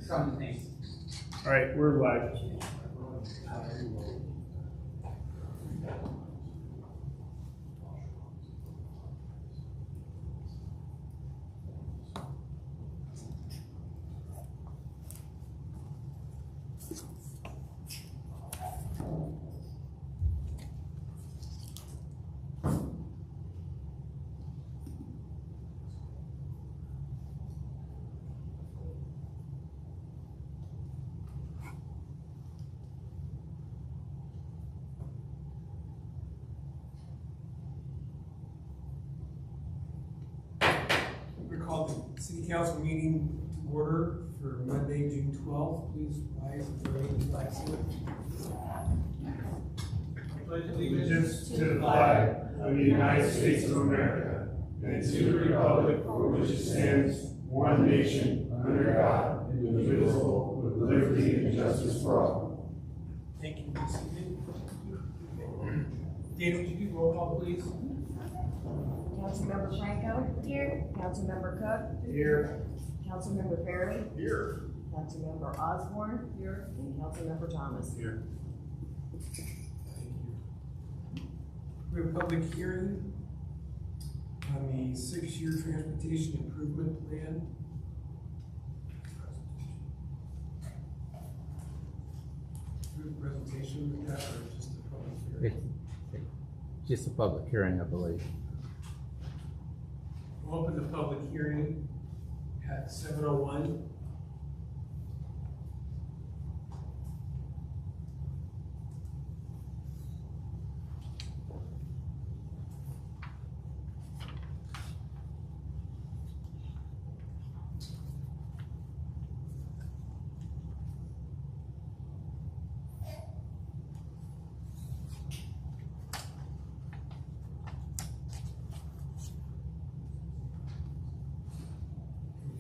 something. All right, we're live. Call the City Council meeting to order for Monday, June 12th. Please rise and join the flag salute. I pledge Allegiance to the flag of the United States of America and to the republic for which it stands, one nation, under God, indivisible, with liberty and justice for all. Thank you. Dan, would you do roll call, please? Councilmember Franco? Here. Councilmember Cook? Here. Councilmember Perry? Here. Councilmember Osborne? Here. And Councilmember Thomas? Here. Thank you. We have a public hearing on the 6-year transportation improvement plan. Do a presentation with that or just a public hearing? Just a public hearing, I believe. We'll open the public hearing at 7:01.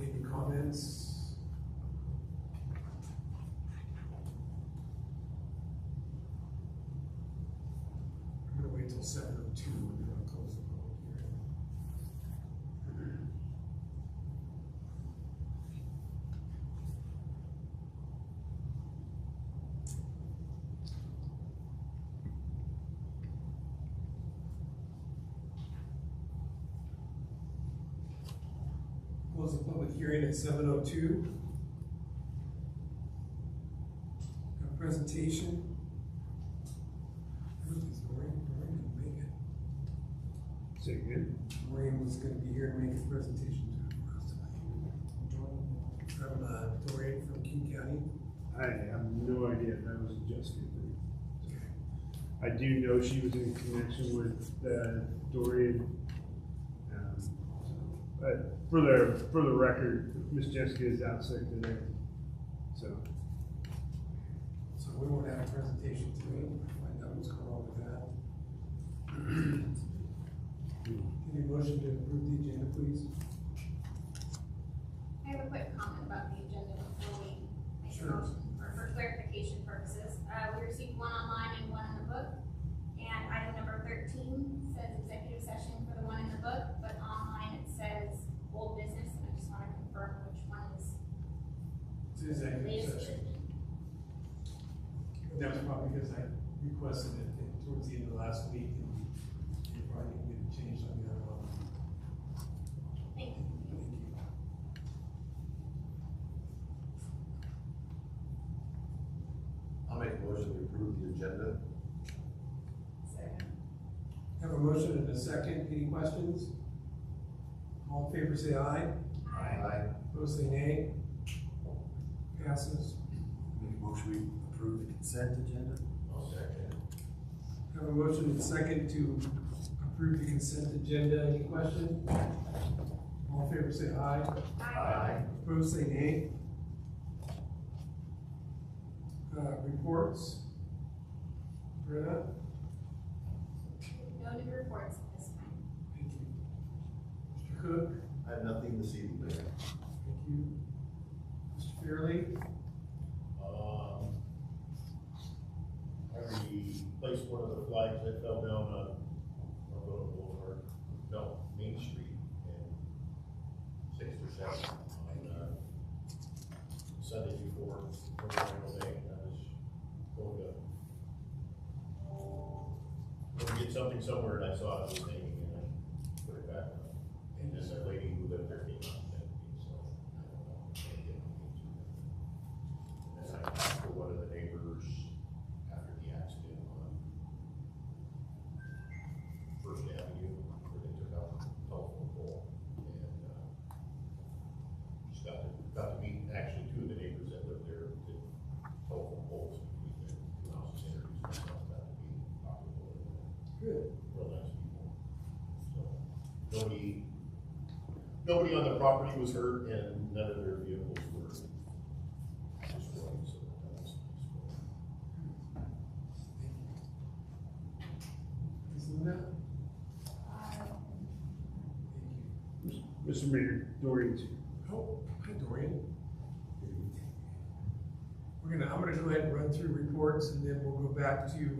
Any comments? I'm gonna wait till 7:02 when we're gonna close the public hearing. Close the public hearing at 7:02. A presentation. Maureen didn't make it. Say again. Maureen was going to be here to make a presentation from Dorian from King County. I have no idea if that was a Jessica thing. I do know she was in connection with Dorian. But for the record, Miss Jessica is out sick today. So We won't have a presentation today. Find out what's going on with that. Any motion to approve the agenda, please? I have a quick comment about the agenda before we make a Sure. motion, or for clarification purposes. We received one online and one in the book, and item number 13 says executive session for the one in the book, but online it says old business, and I just want to confirm which one is It's an executive latest. session. That was probably because I requested it towards the end of last week, and you probably didn't get it changed on the other one. Thank you. Thank you. I'll make a motion to approve the agenda. Second. Have a motion and a second. Any questions? All in favor say aye. Aye. Opposed say nay. Passes. Make a motion we approve the consent agenda. I'll second. Have a motion and a second to approve the consent agenda. Any questions? All in favor say aye. Aye. Opposed say nay. Reports. Brenna? No new reports at this time. Thank you. Mr. Cook? I have nothing this evening, Mayor. Thank you. Mr. Fairley? I replaced one of the flags that fell down on Algona Boulevard, no, Main Street, and 6th or 7th on Sunday before Memorial Day, and I was going to get something somewhere, and I saw it was hanging, and I put it back up. And then the lady who lived there came out and said, so, I don't know, can't get anything to it. And then I talked to one of the neighbors after the accident on First Avenue, where they took out the telephone pole, and, just got to meet actually two of the neighbors that lived there, the telephone poles between the two houses, introduced myself, that would be popular. Good. Real nice people. So, nobody on the property was hurt, and none of their vehicles were destroyed, so that was nice. Ms. Linda? Thank you. Mr. Mayor, Dorian. Oh, hi Dorian. I'm gonna go ahead and run through reports and then we'll go back to your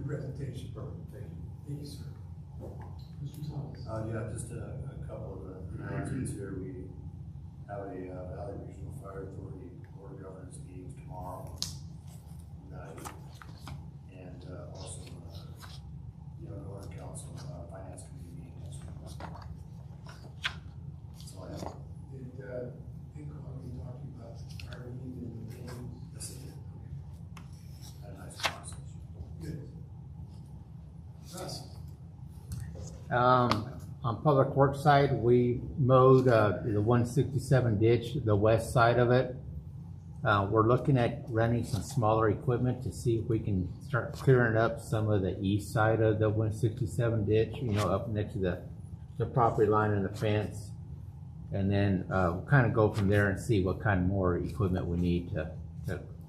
presentation. Perfect, thank you. Thank you, sir. Mr. Thomas. Yeah, just a couple of announcements here. We have a Valley Regional Fire Authority Board of Governors meetings tomorrow night. And also, Algona Council Finance Committee meeting next week. That's all I have. Did, think we talked about our meeting and the games? That's it. Had a nice conversation. Good. Russ? On public works side, we mowed the 167 ditch, the west side of it. We're looking at renting some smaller equipment to see if we can start clearing up some of the east side of the 167 ditch, up next to the property line and the fence. And then we'll kind of go from there and see what kind of more equipment we need to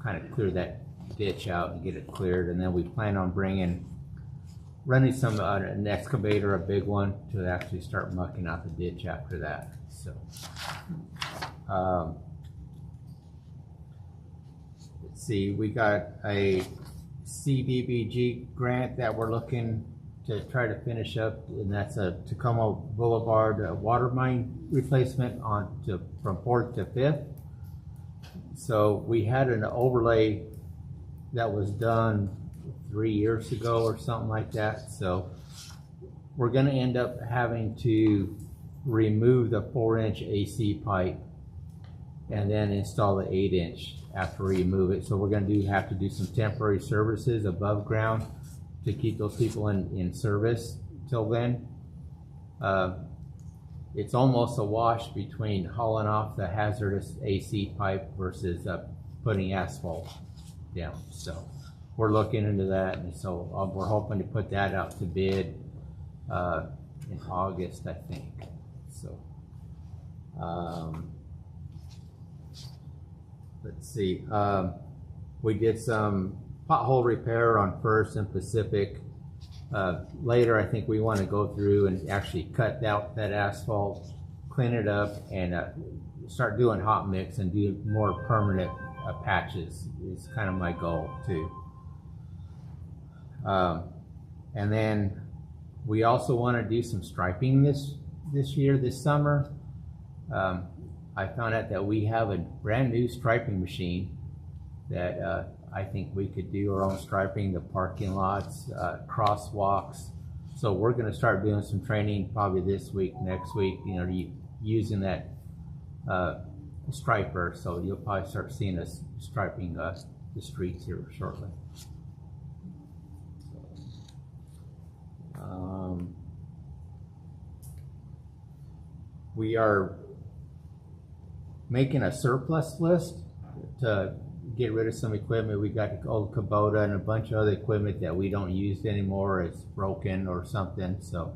kind of clear that ditch out and get it cleared. And then we plan on running some an excavator, a big one, to actually start mucking out the ditch after that. So, let's see, we got a CDBG grant that we're looking to try to finish up, and that's a Tacoma Boulevard water main replacement from 4th to 5th. So we had an overlay that was done 3 years ago or something like that. So we're going to end up having to remove the 4-inch AC pipe and then install the 8-inch after we remove it. So we're going to have to do some temporary services above ground to keep those people in service till then. It's almost a wash between hauling off the hazardous AC pipe versus putting asphalt down. So we're looking into that, and so we're hoping to put that out to bid in August, I think. So let's see. We did some pothole repair on First and Pacific. Later, I think we want to go through and actually cut out that asphalt, clean it up, and start doing hot mix and do more permanent patches. Is kind of my goal too. And then we also want to do some striping this summer. I found out that we have a brand new striping machine that I think we could do our own striping, the parking lots, crosswalks. So we're going to start doing some training probably this week, next week, using that striper. So you'll probably start seeing us striping the streets here shortly. We are making a surplus list to get rid of some equipment. We got the old Kubota and a bunch of other equipment that we don't use anymore. It's broken or something. So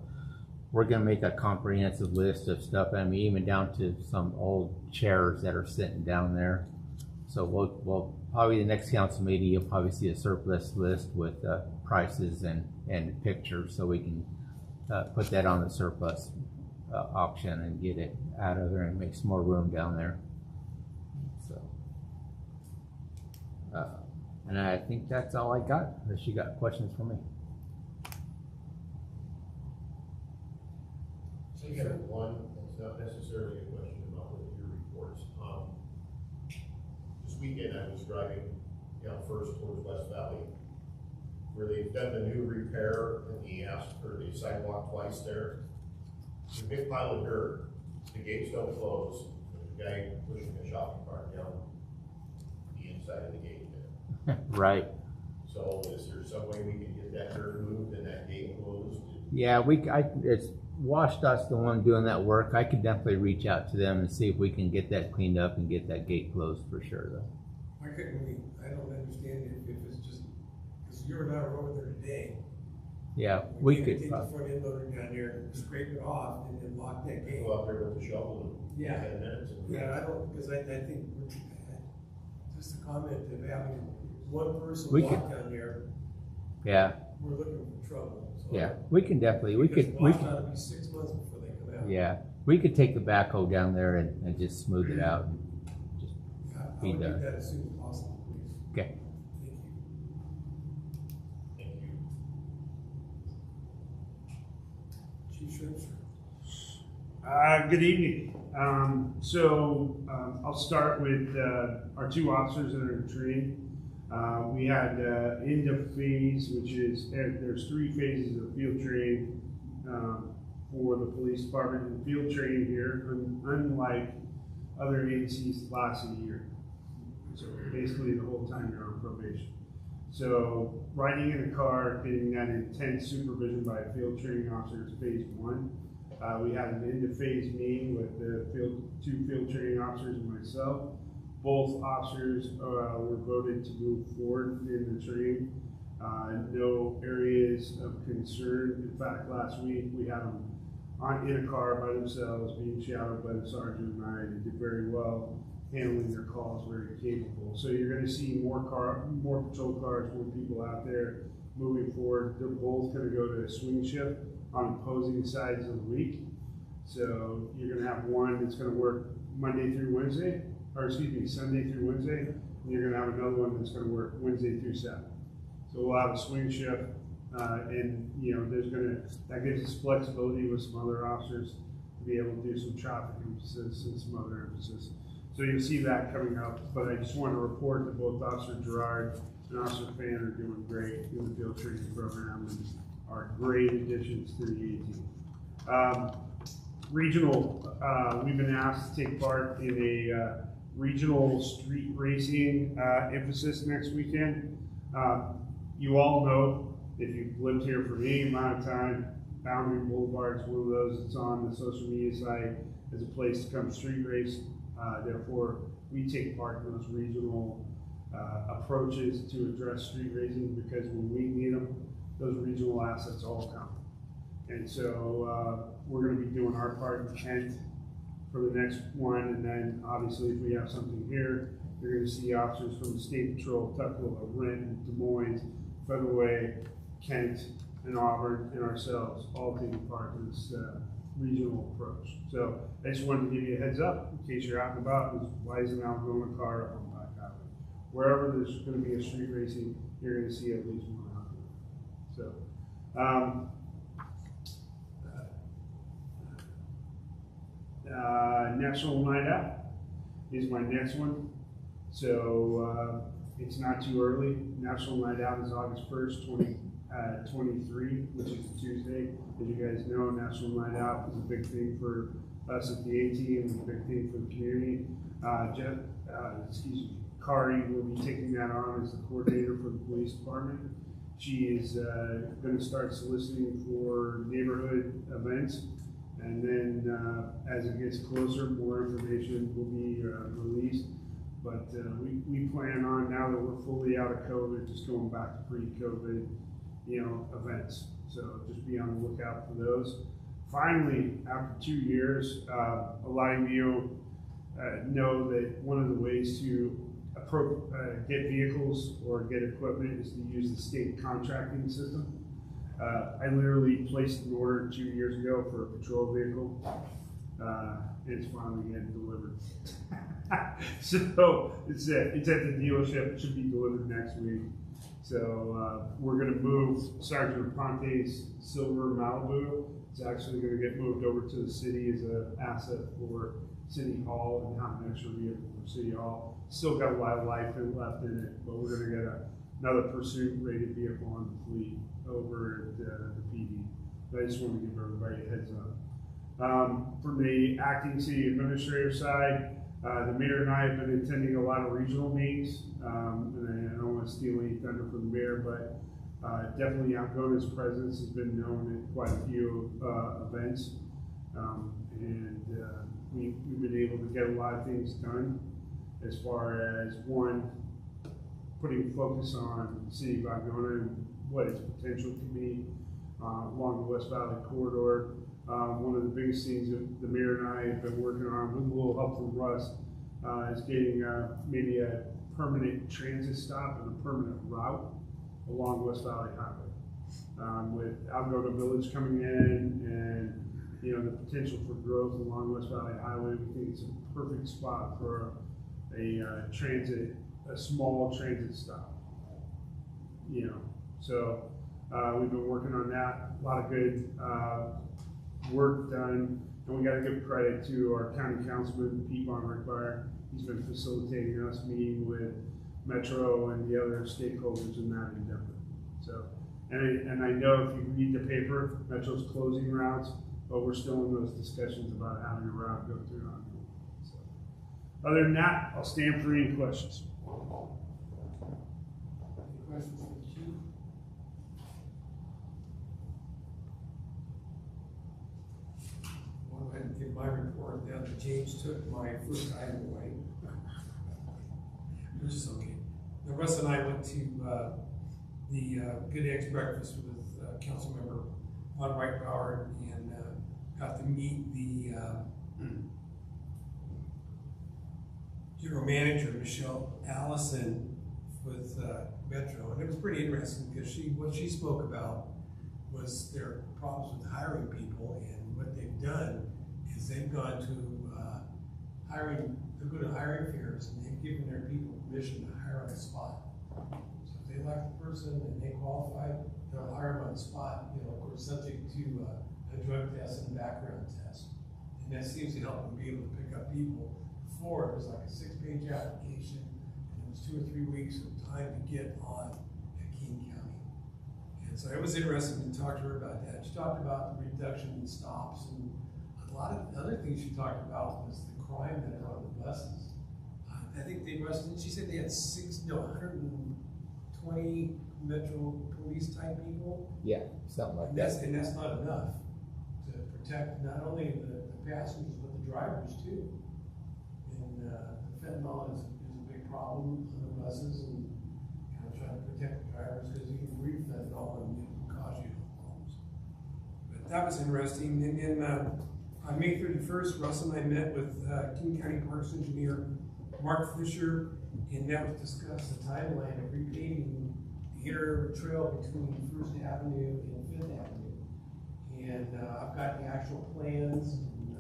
we're going to make a comprehensive list of stuff. I mean, even down to some old chairs that are sitting down there. So we'll probably the next council meeting, you'll probably see a surplus list with prices and pictures, so we can put that on the surplus auction and get it out of there and make some more room down there. So, and I think that's all I got. Unless you got questions for me. I got one, it's not necessarily a question about your reports. weekend I was driving, first towards West Valley, where they've done the new repair and he asked for the sidewalk twice there. There's a big pile of dirt, the gates don't close, there's a guy pushing a shopping cart down the inside of the gate there. Right. So is there some way we can get that dirt moved and that gate closed? Yeah, it's WashDOT's the one doing that work. I could definitely reach out to them and see if we can get that cleaned up and get that gate closed for sure, though. Why couldn't we, I don't understand if it's just, because you and I were over there today. Yeah, we can't could. take the front end loader down there, scrape it off, and then lock that gate. Go out there with the shovel in Yeah. 10 minutes. Yeah, I don't, because I think, just a comment of having one person We walk could- down there, Yeah, we're looking for trouble. So yeah, we can definitely, we could, It's gotta be 6 months before they come out. yeah, we could take the backhoe down there and just smooth it out. And just, Yeah, I Be would do done. that as soon as possible, please. okay. Thank you. Thank you. Chief Shrimpster. Good evening. I'll start with our two officers that are trained. We had end of phase, which is there's 3 phases of field training for the police department. And field training here, unlike other agencies, lasts a year. So basically the whole time you're on probation. So riding in a car, getting that intense supervision by a field training officer is phase 1. We had an end of phase meeting with the 2 field training officers and myself. Both officers were voted to move forward in the training. No areas of concern. In fact, last week we had them in a car by themselves, being shadowed by the sergeant and I. They did very well, handling their calls, very capable. So you're going to see more patrol cars, more people out there moving forward. They're both going to go to a swing shift on opposing sides of the week. So you're going to have one that's going to work Sunday through Wednesday, and you're going to have another one that's going to work Wednesday through Saturday. So we'll have a swing shift, and that gives us flexibility with some other officers to be able to do some traffic emphasis and some other emphasis. So you'll see that coming up, but I just want to report that both Officer Gerard and Officer Fan are doing great in the field training program and are great additions to the A-team. Regional, we've been asked to take part in a regional street racing emphasis next weekend. You all know, if you've lived here for any amount of time, Boundary Boulevard is one of those that's on the social media site as a place to come street race. Therefore, we take part in those regional approaches to address street racing, because when we need them, those regional assets all come. And so we're going to be doing our part in Kent for the next one, and then obviously if we have something here, you're going to see officers from the State Patrol, Tuckahoe, Renton, Des Moines, Federal Way, Kent, and Auburn, and ourselves all taking part in this regional approach. So I just wanted to give you a heads up in case you're out and about. Why isn't Algona car up on Black Highway? Wherever there's going to be a street racing, you're going to see at least one out there. So. National Night Out is my next one. So it's not too early. National Night Out is August 1st, 2023, which is a Tuesday. As you guys know, National Night Out is a big thing for us at the A-team and a big thing for the community. Kari will be taking that on as the coordinator for the police department. She is going to start soliciting for neighborhood events. And then as it gets closer, more information will be released. But we plan on, now that we're fully out of COVID, just going back to pre-COVID, events. So just be on the lookout for those. Finally, after 2 years, a lot of you know that one of the ways to get vehicles or get equipment is to use the state contracting system. I literally placed an order 2 years ago for a patrol vehicle. It's finally getting delivered. So it's at the dealership. It should be delivered next week. So we're going to move Sergeant Ponte's silver Malibu It's actually gonna get moved over to the city as an asset for City Hall and not an extra vehicle for City Hall. Still got a lot of life left in it, but we're gonna get another pursuit rated vehicle on the fleet over at the PD. But I just want to give everybody a heads up. From the acting city administrator side, the mayor and I have been attending a lot of regional meetings, and I don't want to steal any thunder from the mayor, but definitely Algona's presence has been known at quite a few events, and we've been able to get a lot of things done as far as one, putting focus on the city of Algona and what its potential can be along the West Valley corridor. One of the biggest things that the mayor and I have been working on, with a little help from Russ, is getting maybe a permanent transit stop and a permanent route along West Valley Highway. With Algona Village coming in and the potential for growth along West Valley Highway, we think it's a perfect spot for a small transit stop. So we've been working on that. A lot of good work done, and we got to give credit to our county councilman, Pete Von Rickmeyer. He's been facilitating us meeting with Metro and the other stakeholders in that endeavor. So, and I know if you read the paper, Metro's closing routes, but we're still in those discussions about having a route go through on. So, other than that, I'll stand for any questions. Any questions for the chief? I'll go ahead and give my report now that James took my first item away. Which is okay. Now, Russ and I went to the Good Eggs Breakfast with Councilmember Von Reitbauer and got to meet the General Manager, Michelle Allison, with Metro. And it was pretty interesting because what she spoke about was their problems with hiring people, and what they've done is they've gone to they'll go to hiring fairs and they've given their people permission to hire on the spot. So if they like the person and they qualify, they'll hire them on the spot, of course, subject to a drug test and a background test. And that seems to help them be able to pick up people. Before, it was like a 6-page application, and it was 2 or 3 weeks of time to get on at King County. And so it was interesting to talk to her about that. She talked about the reduction in stops, and a lot of other things she talked about was the crime that are on the buses. I think they arrested, she said they had 120 Metro Police type people. Yeah, something like And that's not enough to protect not only the passengers, but the drivers too. And fentanyl is a big problem on the buses, and trying to protect the drivers, because you can breathe fentanyl and it can cause you problems. But that was interesting. And then on May 31st, Russ and I met with King County Parks Engineer Mark Fisher, and that was discussed the timeline of repaving the inner trail between First Avenue and Fifth Avenue. And I've got the actual plans and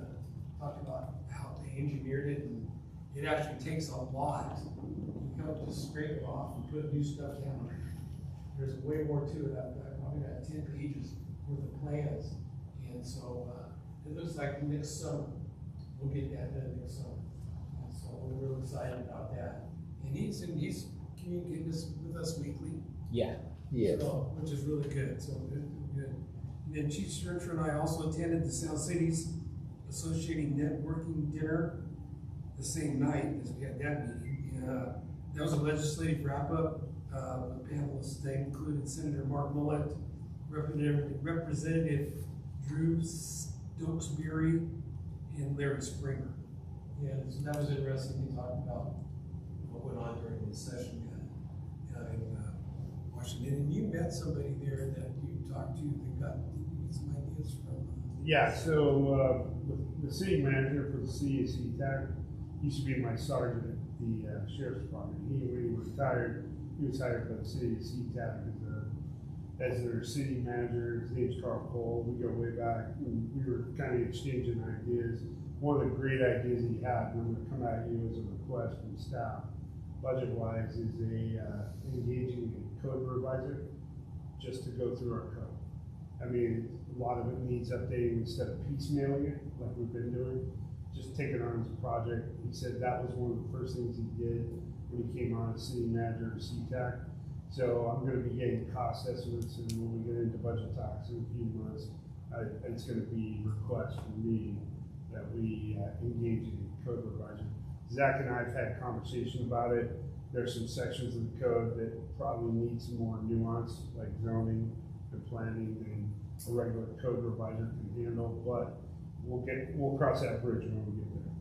talked about how they engineered it, and it actually takes a lot. You can't just scrape it off and put new stuff down. There's way more to it. I've probably got 10 pages worth of plans, and so it looks like next summer we'll get that done next summer. And so we're real excited about that. And he's communicating this with us weekly. Yeah. So, which is really good. So good. And then Chief Sturcher and I also attended the South Cities Associating Networking Dinner the same night as we had that meeting. That was a legislative wrap-up. The panelists, they included Senator Mark Millett, Representative Drew Stokesbury, and Larry Springer. And so that was interesting to talk about what went on during the session in Washington. And you met somebody there that you talked to that got some ideas from. Yeah, so the city manager for the city of SeaTac used to be my sergeant at the sheriff's department. When he retired, he was hired by the city of SeaTac as their city manager. His name's Carl Cole. We go way back, and we were kind of exchanging ideas. One of the great ideas he had, and I'm going to come at you as a request from staff, budget-wise, is engaging a code revisor just to go through our code. I mean, a lot of it needs updating instead of piecemealing it, like we've been doing. Just take it on as a project. He said that was one of the first things he did when he came on as city manager of CTAC. So I'm gonna be getting cost estimates, and when we get into budget talks in a few months, it's gonna be a request from me that we engage in code revision. Zach and I have had conversation about it. There's some sections of the code that probably need some more nuance, like zoning and planning, than a regular code reviser can handle, but we'll cross that bridge when we get there.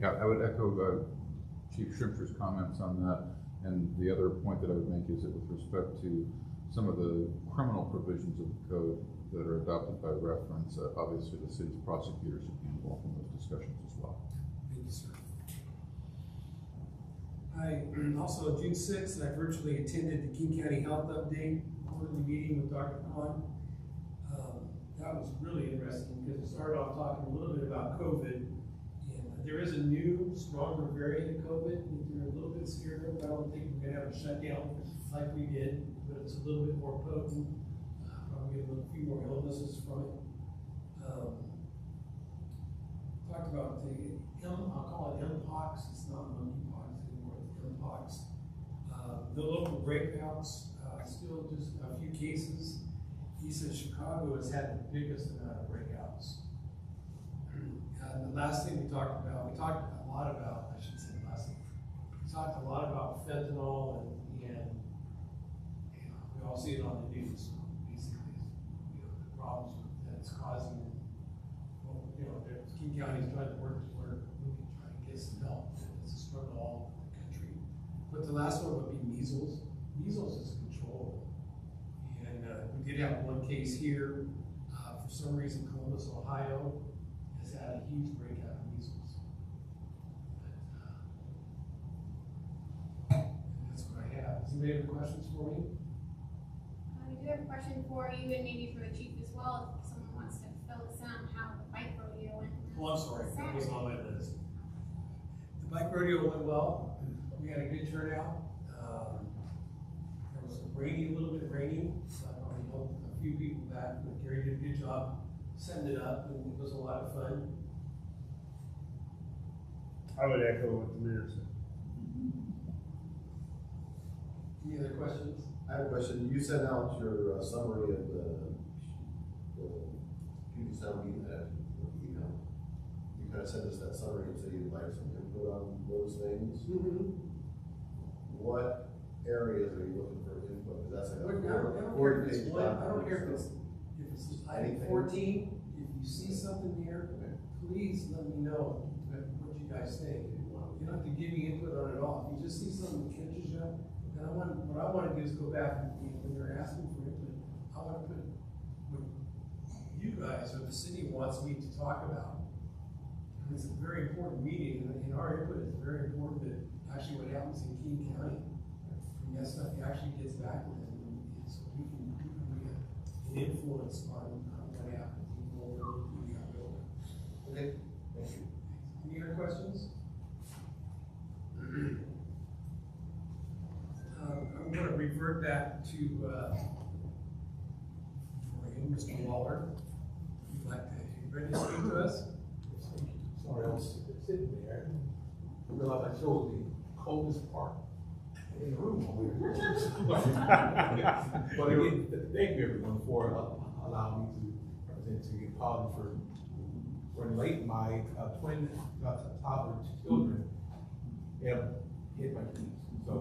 Yeah, I would echo Chief Shrimpster's comments on that. And the other point that I would make is that with respect to some of the criminal provisions of the code that are adopted by reference, obviously the city's prosecutors should be involved in those discussions as well. Thank you, sir. Also, June 6th, I virtually attended the King County Health Update quarterly meeting with Dr. Khan. That was really interesting because it started off talking a little bit about COVID. And there is a new, stronger variant of COVID that they're a little bit scared of. I don't think we're gonna have a shutdown like we did, but it's a little bit more potent. Probably get a few more illnesses from it. Talked about I'll call it mpox. It's not monkeypox anymore, it's mpox. The local breakouts, still just a few cases. He said Chicago has had the biggest amount of breakouts. And the last thing we talked a lot about, I should say last thing, we talked a lot about fentanyl and you know, we all see it on the news. Basically, you know, the problems that it's causing. Well, you know, King County is trying to work to where we can try and get some help. It's a struggle all over the country. But the last one would be measles. Measles is controllable. And we did have one case here. For some reason, Columbus, Ohio has had a huge breakout of measles. And that's what I have. Does anybody have any questions for me? We do have a question for you and maybe for the chief as well, if someone wants to fill us in on how the bike rodeo went. Oh, I'm sorry, that was on my list. The bike rodeo went well. We had a good turnout. There was a little bit rainy, so I probably helped a few people back, but Gary did a good job setting it up, and it was a lot of fun. I would echo what the mayor said. Any other questions? I have a question. You sent out your summary of the Puget Sound email. You kind of sent us that summary and said you'd like some input on those things. Mm-hmm. What areas are you looking for input? Because that's like I don't care if it's item 14, if you see something here, please let me know what you guys think. You don't have to give me input on it all. If you just see something that catches you, then what I want to do is go back and when you're asking for input, I want to put what you guys or the city wants me to talk about. And it's a very important meeting, and our input is very important to actually what happens in King County. And that stuff actually gets back to them, and so we can be an influence on what happens even over the building. Okay, thank you. Any other questions? I'm going to revert back to Mr. Waller. If you'd like to, ready to speak to us? Sorry, I was sitting there. I realized I chose the coldest part in the room over here. But again, thank you everyone for allowing me to represent to you. Apologies for running late. My twin toddler children have hit my knees. So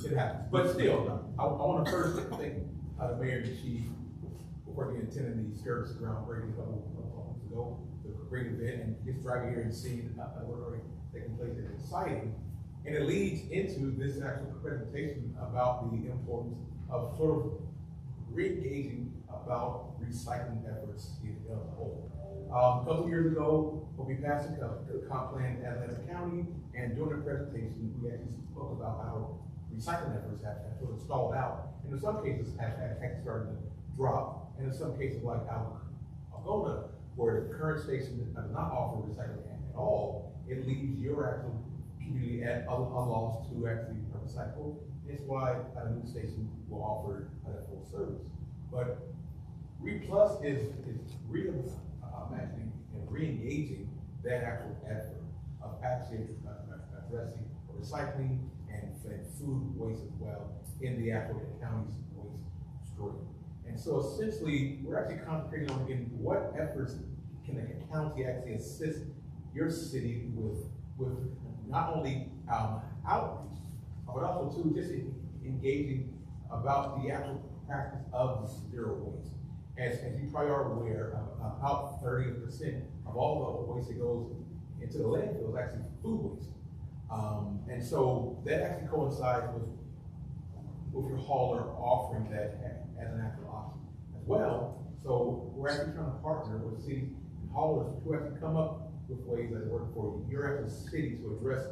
it happens. But still, I want to first thank the mayor and the chief for attending the service groundbreaking a couple of months ago. It was a great event, and just driving here and seeing what already taking place is exciting. And it leads into this actual presentation about the importance of sort of re-engaging about recycling efforts in the whole. A couple years ago, when we passed the comp plan at Atlanta County, and during the presentation, we actually spoke about how recycling efforts have sort of stalled out, and in some cases have started to drop, and in some cases like Algona, where the current station does not offer recycling at all, it leaves your actual community at a loss to actually recycle It's why a new station will offer that full service. But Replus is reimagining and re-engaging that actual effort of actually addressing recycling and food waste as well in the actual county's waste stream. And so essentially, we're actually concentrating on again, what efforts can the county actually assist your city with not only outreach, but also too just engaging about the actual practice of zero waste. As you probably are aware, about 30% of all the waste that goes into the landfill is actually food waste. And so that actually coincides with your hauler offering that as an actual option as well. So we're actually trying to partner with cities and haulers who actually come up with ways that work for you. Your actual city to address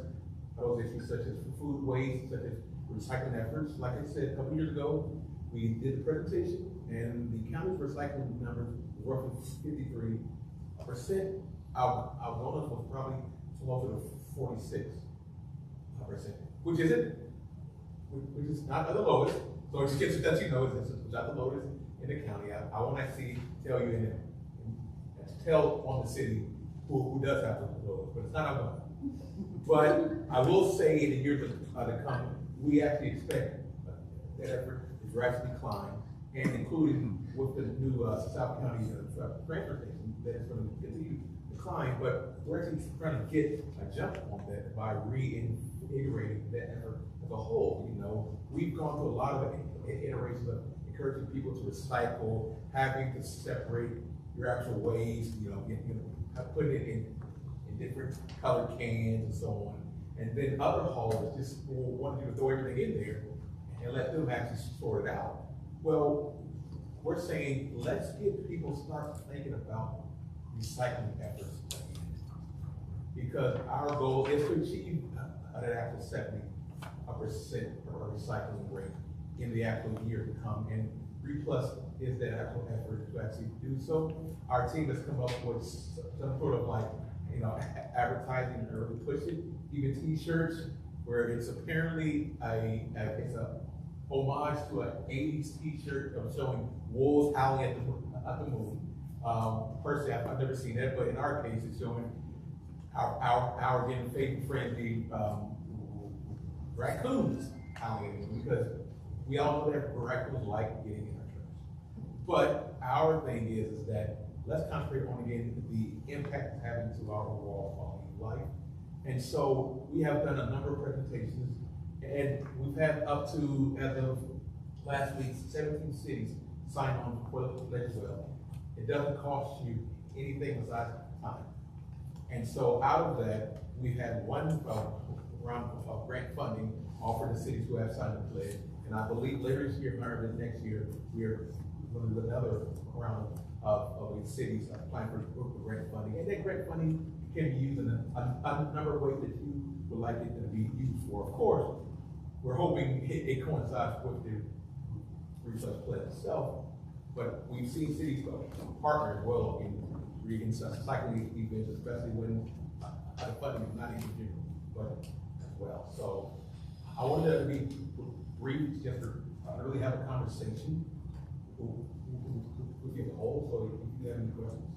those issues such as food waste, such as recycling efforts. Like I said, a couple years ago, we did the presentation and the county's recycling numbers were roughly 53%. Algona was probably closer to 46%, which is not the lowest. So just to let you know, it's not the lowest in the county. I want to actually tell you and tell on the city who does have the lowest, but it's not Algona. But I will say in the years to come, we actually expect that effort to drastically decline, and including with the new South County transfer station, that is going to continue to decline. But we're actually trying to get a jump on that by reinvigorating that effort as a whole. You know, we've gone through a lot of iterations of encouraging people to recycle, having to separate your actual waste, putting it in different colored cans and so on. And then other haulers just want you to throw everything in there and let them actually sort it out. Well, we're saying, let's get people start thinking about recycling efforts again. Because our goal is to achieve an actual 70% recycling rate in the actual year to come. And Replus is that actual effort to actually do so. Our team has come up with some sort of advertising or to push it, even t-shirts, where it's apparently it's a homage to an 80s t-shirt of showing wolves howling at the moon. Personally, I've never seen that, but in our case, it's showing our getting faith-friendly raccoons howling at the moon, because we all know that raccoons like getting in our trash. But our thing is that let's concentrate on again the impact it's having to our overall quality of life. And so we have done a number of presentations, and we've had up to, as of last week, 17 cities sign on for the pledge as well. It doesn't cost you anything besides time. And so out of that, we've had one round of grant funding offered to cities who have signed the pledge. And I believe later this year, or next year, we're going to do another round of cities applying for grant funding. And that grant funding can be used in a number of ways that you would like it to be used for. Of course, we're hoping it coincides with the Replus pledge itself, but we've seen cities partner as well in recycling events, especially when the funding is not even general, but as well. So I wanted to be brief, just to really have a conversation with you as a whole. So if you have any questions.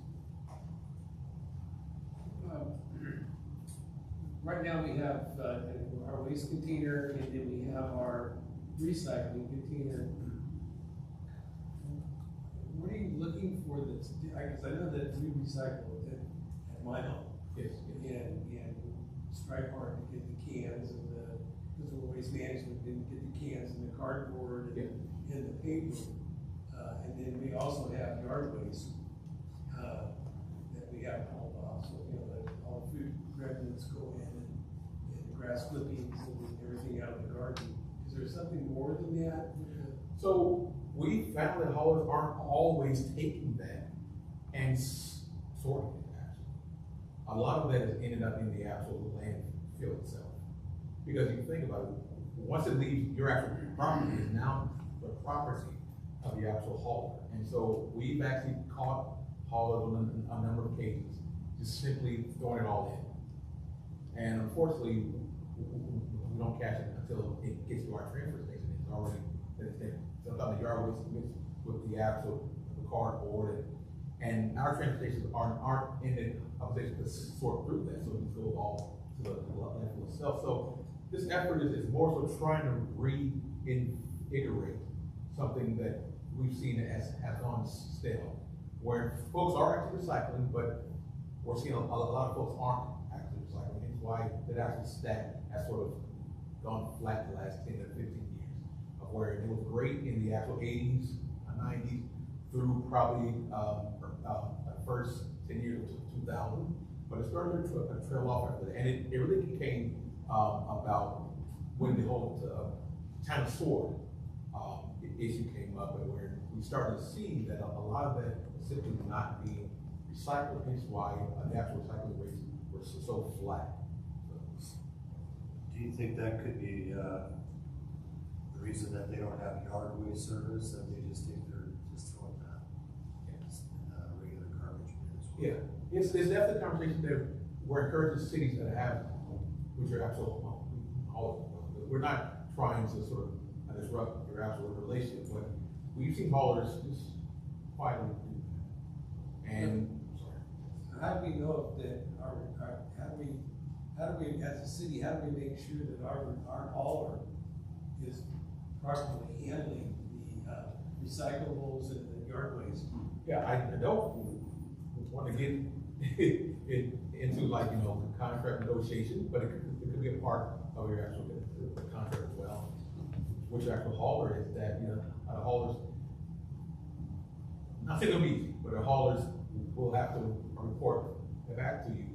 Right now we have our waste container, and then we have our recycling container. What are you looking for that's, because I know that we recycle at my home. Yes. And strive hard to get the cans and because we're waste management, didn't get the cans and the cardboard and the paper. And then we also have yard waste that we have hauled off. So, all food remnants go in and grass clippings and everything out of the garden. Is there something more than that? So we found that haulers aren't always taking that and sorting it, actually. A lot of that has ended up in the actual landfill itself. Because you think about it, once it leaves your actual property, is now the property of the actual hauler. And so we've actually caught haulers on a number of occasions, just simply throwing it all in. And unfortunately, we don't catch it until it gets to our transfer station, it's already, sometimes the yard waste mixed with the actual cardboard, and our transportation stations aren't in it, I would say, to sort through that, so it just goes all to the landfill itself. So this effort is more so trying to reinvigorate something that we've seen has gone stale, where folks are actually recycling, but we're seeing a lot of folks aren't actually recycling. Hence why that actual stat has sort of gone flat the last 10 to 15 years, of where it was great in the actual 80s, 90s, through probably the first 10 years of 2000, but it started to trail off after that. And it really became about when the whole China sword issue came up, and where we started to see that a lot of that was simply not being recycled, hence why the actual recycling rates were so flat. Do you think that could be the reason that they don't have yard waste service, that they just take their, just throw it down? Regular garbage bins? Yeah, it's definitely a conversation that we're encouraging cities that have, which are actual, we're not trying to sort of disrupt your actual relationship, but we've seen haulers just quietly do that. And, sorry. How do we know that how do we, as a city, how do we make sure that our hauler is properly handling the recyclables and the yard waste? Yeah, I don't want to get into like, contract negotiation, but it could be a part of your actual contract as well. Which actual hauler is that, the haulers, not saying it'll be easy, but the haulers will have to report back to you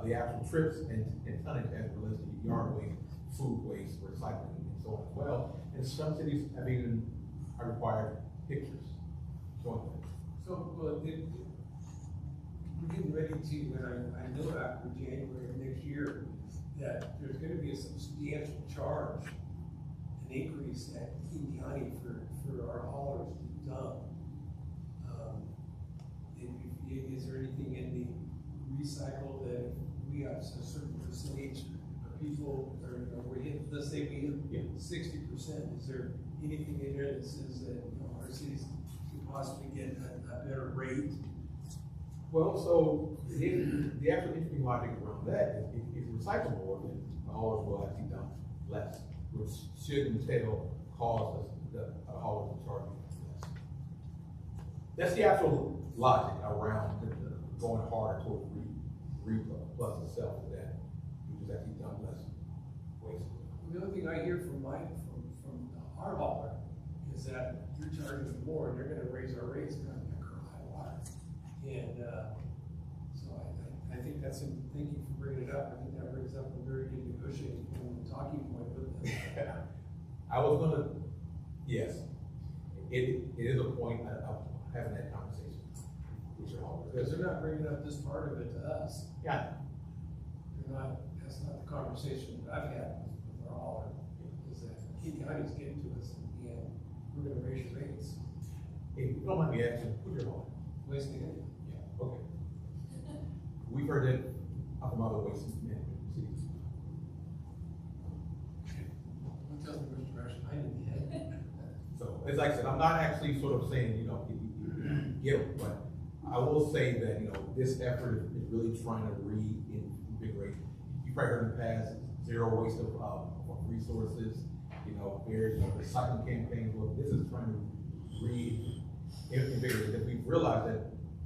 the actual trips and tonnage as it relates to yard waste, food waste, recycling, and so on as well. And some cities have even required pictures showing that. So, we're getting ready to, and I know after January of next year, that there's gonna be a substantial charge, an increase at King County for our haulers to dump. Is there anything in the recycle that if we have a certain percentage of people, or we hit, let's say we hit 60%, is there anything in there that says that, our cities could possibly get a better rate? Well, so the actual interesting logic around that is if you recycle more, then the haulers will actually dump less, which should entail cause the haulers to charge less. That's the actual logic around going harder towards plus itself, is that you just actually dump less waste. The other thing I hear from our hauler is that you're charging them more and they're gonna raise our rates kind of high water. And, so I think that's, thank you for bringing it up. I think that brings up a very good negotiating point, talking point with them. I was gonna, yes, it is a point of having that conversation with your hauler. Because they're not bringing up this part of it to us. Yeah. That's not the conversation that I've had with our hauler, is that King County's getting to us and we're gonna raise your rates. If you don't mind me asking, who's your hauler? Wasting it. Yeah, okay. We've heard that from other waste management cities. Don't tell me which direction I need to head. So, as I said, I'm not actually sort of saying, get them, but I will say that, this effort is really trying to reinvigorate. You probably heard in the past, zero waste of resources, various recycling campaigns. Well, this is trying to reinvigorate, because we've realized that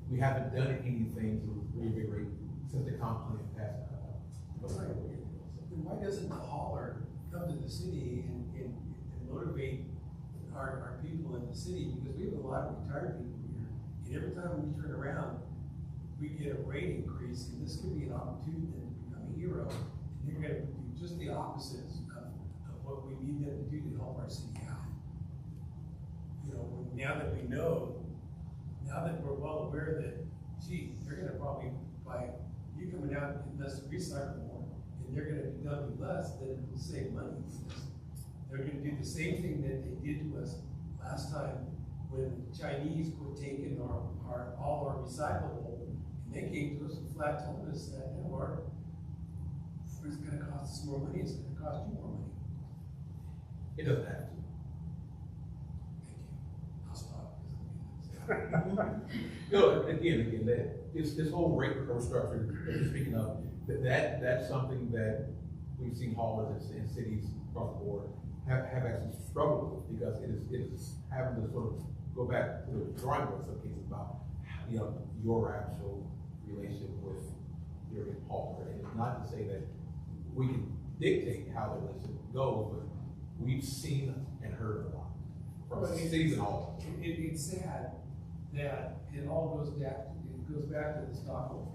we haven't done anything to reinvigorate since the comp plan passed. Then why doesn't the hauler come to the city and motivate our people in the city? Because we have a lot of retired people here, and every time we turn around, we get a rate increase, and this could be an opportunity to become a hero. And you're gonna do just the opposites of what we need them to do to help our city out. Now that we know, now that we're well aware that, gee, they're gonna probably, by you coming out and let's recycle more, and they're gonna be dumping less, then it will save money. They're gonna do the same thing that they did to us last time when the Chinese were taking all our recyclable, and they came to us and flat told us that, Or is it gonna cost us more money, is it gonna cost you more money? It doesn't have to. Thank you. I'll stop. Again, this whole rate structure that you're speaking of, that's something that we've seen haulers in cities across the board have actually struggled with, because it is having to sort of go back to the drawing board in some cases about, you know, your actual relationship with your hauler. And it's not to say that we can dictate how the relationship goes, but we've seen and heard a lot from cities and haulers. It's sad that it all goes back to the stockholders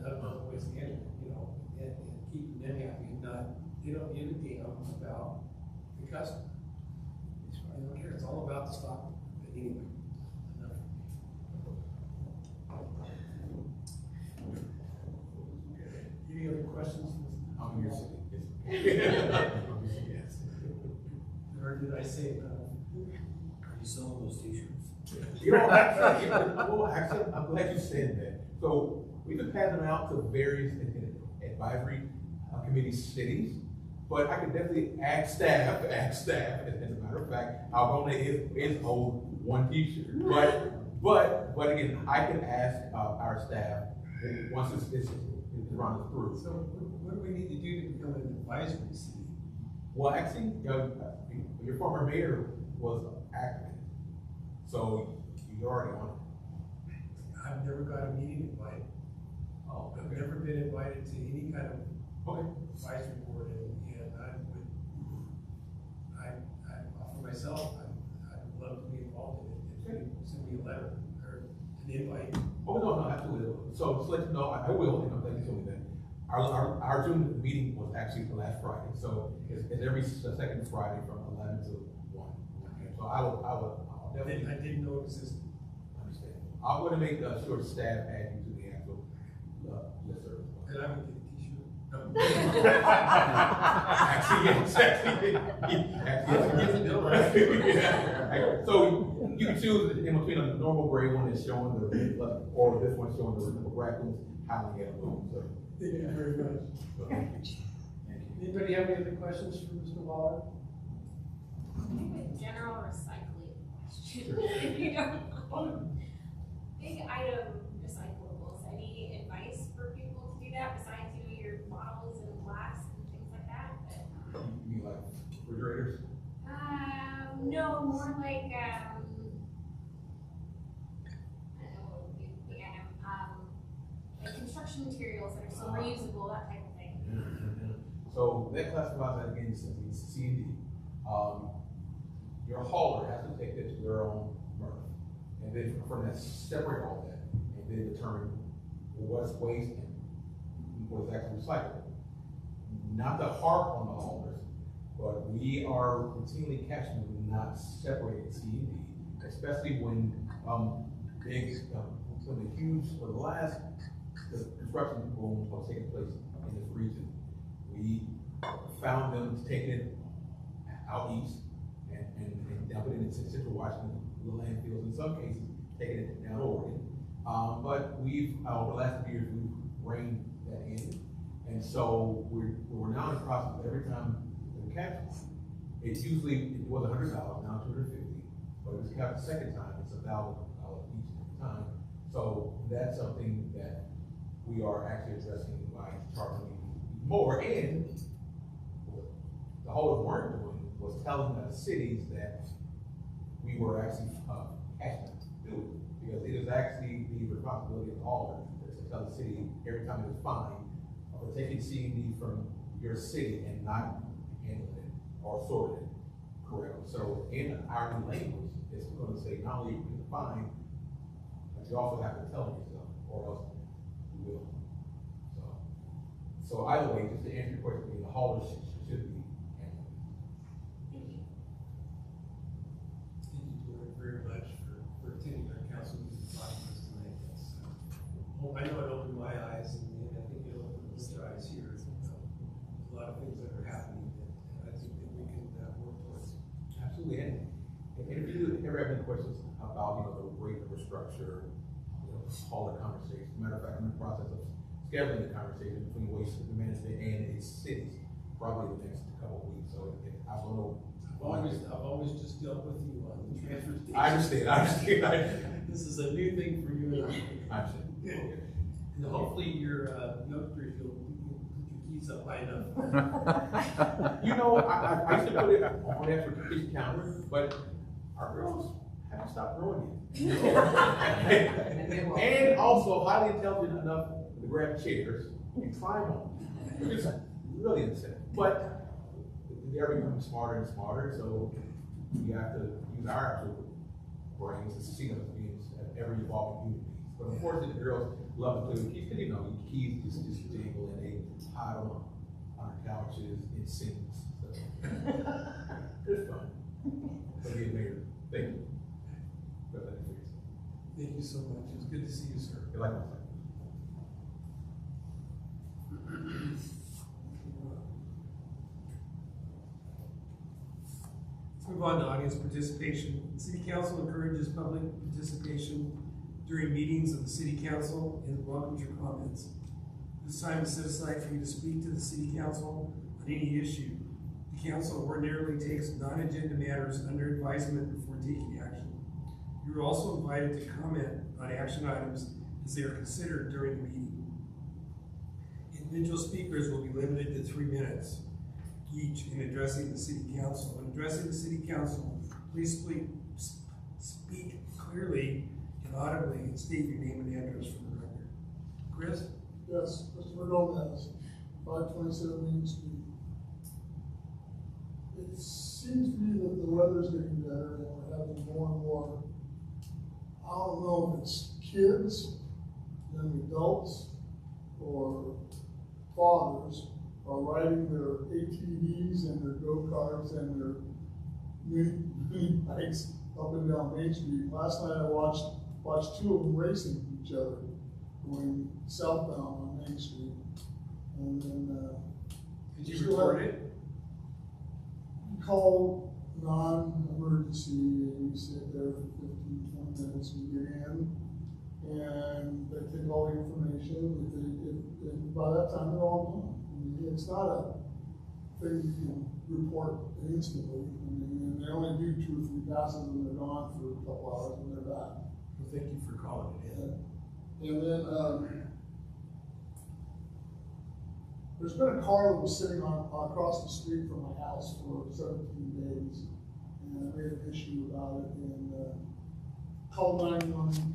of waste management, you know, and keeping them happy and not, they don't give a damn about the customer. They don't care, it's all about the stockholder. But anyway, enough. Any other questions? I'm your city. Yes. Or did I say enough? Are you selling those t-shirts? You know, actually, I'm glad you said that. So we've been passing them out to various advisory committee cities, but I could definitely ask staff, as a matter of fact, Algona is owed one t-shirt. But again, I can ask our staff once this runs through. So what do we need to do to become an advisory city? Well, actually, your former mayor was active, so you're already on it. I've never got a meeting invite. Oh, I've never been invited to any kind of okay. advisory board, and for myself, I'd love to be involved in it. If you send me a letter or an invite. Oh, no, absolutely. So just let you know, I will, and I'm glad you told me that. Our Zoom meeting was actually the last Friday, so it's every second Friday from 11 to 1. So I'll definitely. I didn't know it existed. Understand. I'm going to make sure staff add you to the actual listserv. And I would get a t-shirt. Actually, yes. So you can choose in between a normal gray one that's showing the or this one showing the raccoons howling at a moon. So Thank you very much. thank you. Anybody have any other questions for Mr. Waller? I have a general recycling question. If you don't mind. Big item recyclables, any advice for people to do that besides, you know, your bottles and glass and things like that? You mean like refrigerators? No, more like, I don't know what would be a big item, like construction materials that are so reusable, that type of thing. So that classifies that again as C&D. Your hauler has to take that to their own MRF, and then from that separate all that, and then determine what's waste and what is actually recyclable. Not to harp on the haulers, but we are routinely catching them not separating C&D, especially when the last construction boom was taking place in this region. We found them taking it out east and dumping it in central Washington, the landfills, in some cases, taking it down Oregon. But we've, over the last few years, we've reined that in. And so we're now in the process of every time we catch it, it was $100, now $250. But if it's caught the second time, it's $1,000 each time. So that's something that we are actually addressing by charging more. And what the haulers weren't doing was telling the cities that we were actually asking them to do it. Because it is actually the responsibility of the hauler to tell the city every time it is fined for taking C&D from your city and not handling it or sorting it correctly. So in our new language, it's going to say not only you can fine, but you also have to tell them yourself, or else you will. So either way, just to answer your question, the haulers should be handling it. Thank you. Thank you very much for attending our council meeting and talking to us tonight. I know it opened my eyes, and I think it opened Mr. eyes here. A lot of things that are happening that I think that we can work towards. Absolutely, and if you ever have any questions about, the rate of restructure, hauler conversation. Matter of fact, I'm in the process of scheduling the conversation between waste management and its cities, probably the next couple of weeks, so I don't know. I've always just dealt with you on the transfer station. I understand. This is a new thing for you and I. I understand. And hopefully your youngsters, you'll put your keys up high enough. You know, I used to put it on the kitchen counter, but our girls haven't stopped growing yet. And also highly intelligent enough to grab chairs and climb on them, which is really insane. But they're becoming smarter and smarter, so we have to use our actual brains to see them as being ever evolving human beings. But unfortunately, the girls love to play with keys, because you know, the keys just jingle and they hide them on our couches in scenes. So it's fun. So be a mayor. Thank you. Thank you so much. It's good to see you, sir. You like my Let's move on to audience participation. The City Council encourages public participation during meetings of the City Council and welcomes your comments. This time is set aside for you to speak to the City Council on any issue. The Council ordinarily takes non-agenda matters under advisement before taking action. You are also invited to comment on action items as they are considered during the meeting. Individual speakers will be limited to 3 minutes each in addressing the City Council. When addressing the City Council, please speak clearly and audibly and state your name and address for the record. Chris? Yes, Mr. Gomez, 527 Main Street. It seems to me that the weather's getting better and we're having more and more, I don't know if it's kids, young adults, or fathers are riding their ATVs and their go-karts and their mini bikes up and down Main Street. Last night I watched two of them racing each other going southbound on Main Street. And then, did you report it? Called non-emergency, and you sit there for 15, 20 minutes and you get in, and they take all the information, and by that time they're all gone. I mean, it's not a thing you can report instantly. I mean, they only do 2 or 3 passes and they're gone for a couple hours and they're back. Well, thank you for calling it in. And then, there's been a car that was sitting across the street from my house for 17 days, and I made an issue about it, and called 911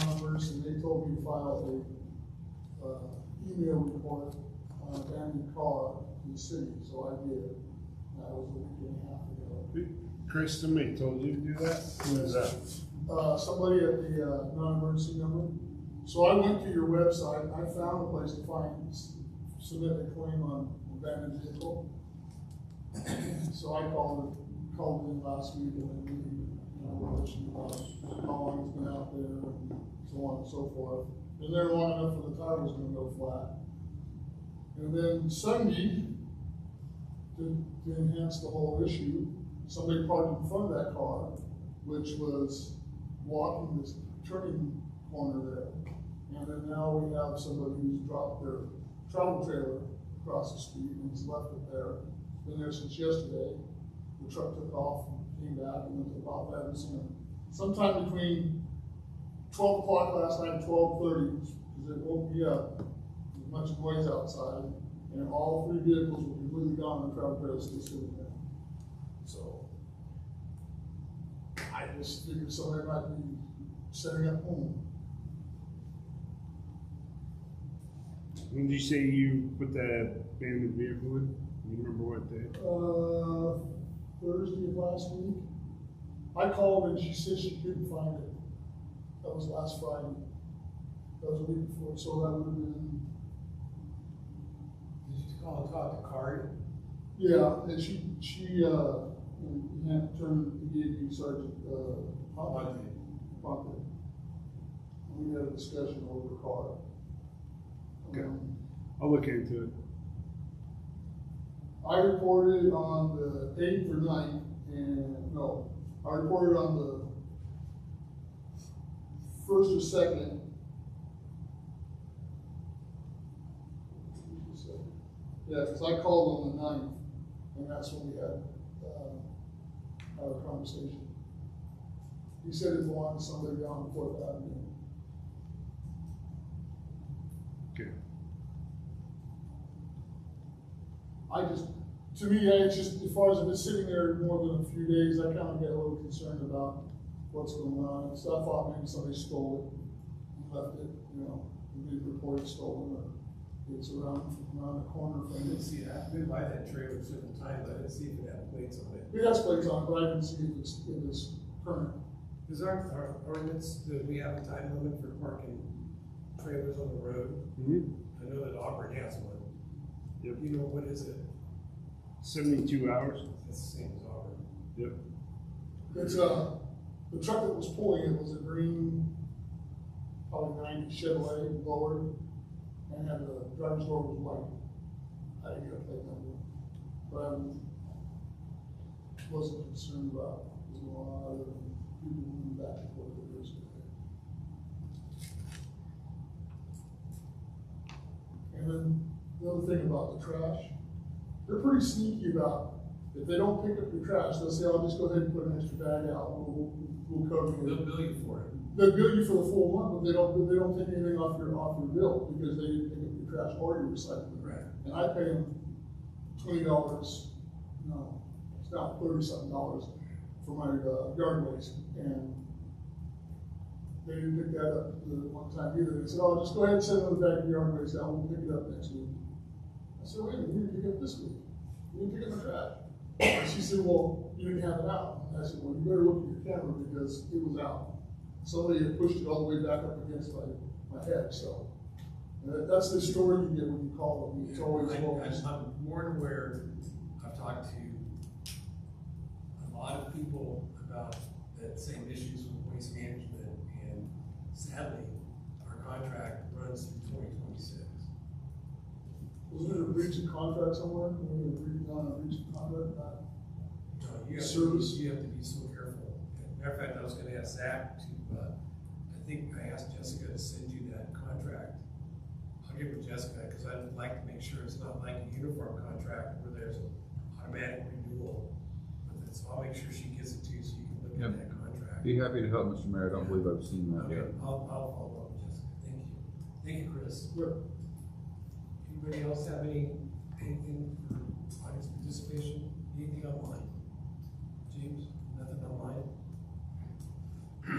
numbers, and they told me to file a email report on an abandoned car in the city, so I did. That was a week and a half ago. Chris, somebody told you to do that? Who is that? Somebody at the non-emergency number. So I went to your website, I found a place to submit a claim on abandoned vehicle. So I called in last week and then mentioned about how long it's been out there and so on and so forth. Been there long enough for the tire was gonna go flat. And then Sunday, to enhance the whole issue, somebody parked in front of that car, which was blocking this turning corner there. And then now we have somebody who's dropped their travel trailer across the street and has left it there. It's been there since yesterday. The truck took off and came back and went to the Bob Evans. Sometime between 12 o'clock last night and 12:30, because it woke me up. There's much noise outside, and all 3 vehicles were completely gone and the travel trailer still sitting there. So I just figured somebody might be setting up home. When did you say you put that abandoned vehicle in? You remember what day? Thursday of last week. I called and she said she couldn't find it. That was last Friday. That was a week before, so that would have been. Did you call and talk to Card? Yeah, and she had turned the DAV Sergeant Pocket. We had a discussion over the car. Okay. I'll look into it. I reported on the 8th or 9th, and no, I reported on the 1st or 2nd, Yeah, because I called on the 9th, and that's when we had, our conversation. He said he wanted somebody on 4th Avenue. Okay. To me, it's just, as far as if it's sitting there more than a few days, I kind of get a little concerned about what's going on. So I thought maybe somebody stole it and left it, you know, and didn't report it stolen, or it's around the corner I from didn't it. see it. I've been by that trailer several times. I didn't see if it had plates on it. It has plates on it, but I didn't see if it's current. Is our ordinance, do we have a time limit for parking trailers on the road? I know that Auburn has one. Yep. You know, what is it? 72 hours. It's the same as Auburn. Yep. It's, the truck that was pulling it was a green, probably 90 Chevrolet lowered, and had the driver's door was white. I didn't get a plate number, but I wasn't concerned about what's going on other than people moving back and forth with this. And then the other thing about the trash, they're pretty sneaky about, if they don't pick up your trash, they'll say, I'll just go ahead and put an extra bag out, we'll cover you. They'll bill you for it. They'll bill you for the full month, but they don't take anything off your bill, because they didn't pick up your trash or your recycling. Right. And I pay them $20, no, it's not $30-something for my yard waste, and they didn't pick that up the one time either. They said, oh, just go ahead and send another bag of yard waste out, we'll pick it up next week. I said, wait a minute, you didn't pick it up this week. You didn't pick up my trash. And she said, well, you didn't have it out. And I said, well, you better look at your camera because it was out. Somebody had pushed it all the way back up against my head, so. That's the story you get when you call them. It's always false. I'm more than aware, I've talked to a lot of people about that same issues with waste management, and sadly, our contract runs through 2026. Wasn't there a breach of contract somewhere? When we were reading on a breach of contract, service? You have to be so careful. Matter of fact, I was gonna ask Zach to, I think I asked Jessica to send you that contract. I'll give it to Jessica, because I'd like to make sure it's not like a uniform contract where there's an automatic renewal. But so I'll make sure she gives it to you so you can look at that contract. Be happy to help, Mr. Mayor. I don't believe I've seen that Okay, yet. I'll follow up with Jessica. Thank you. Thank you, Chris. Good. Anybody else have anything for audience participation? Anything online? James, nothing online?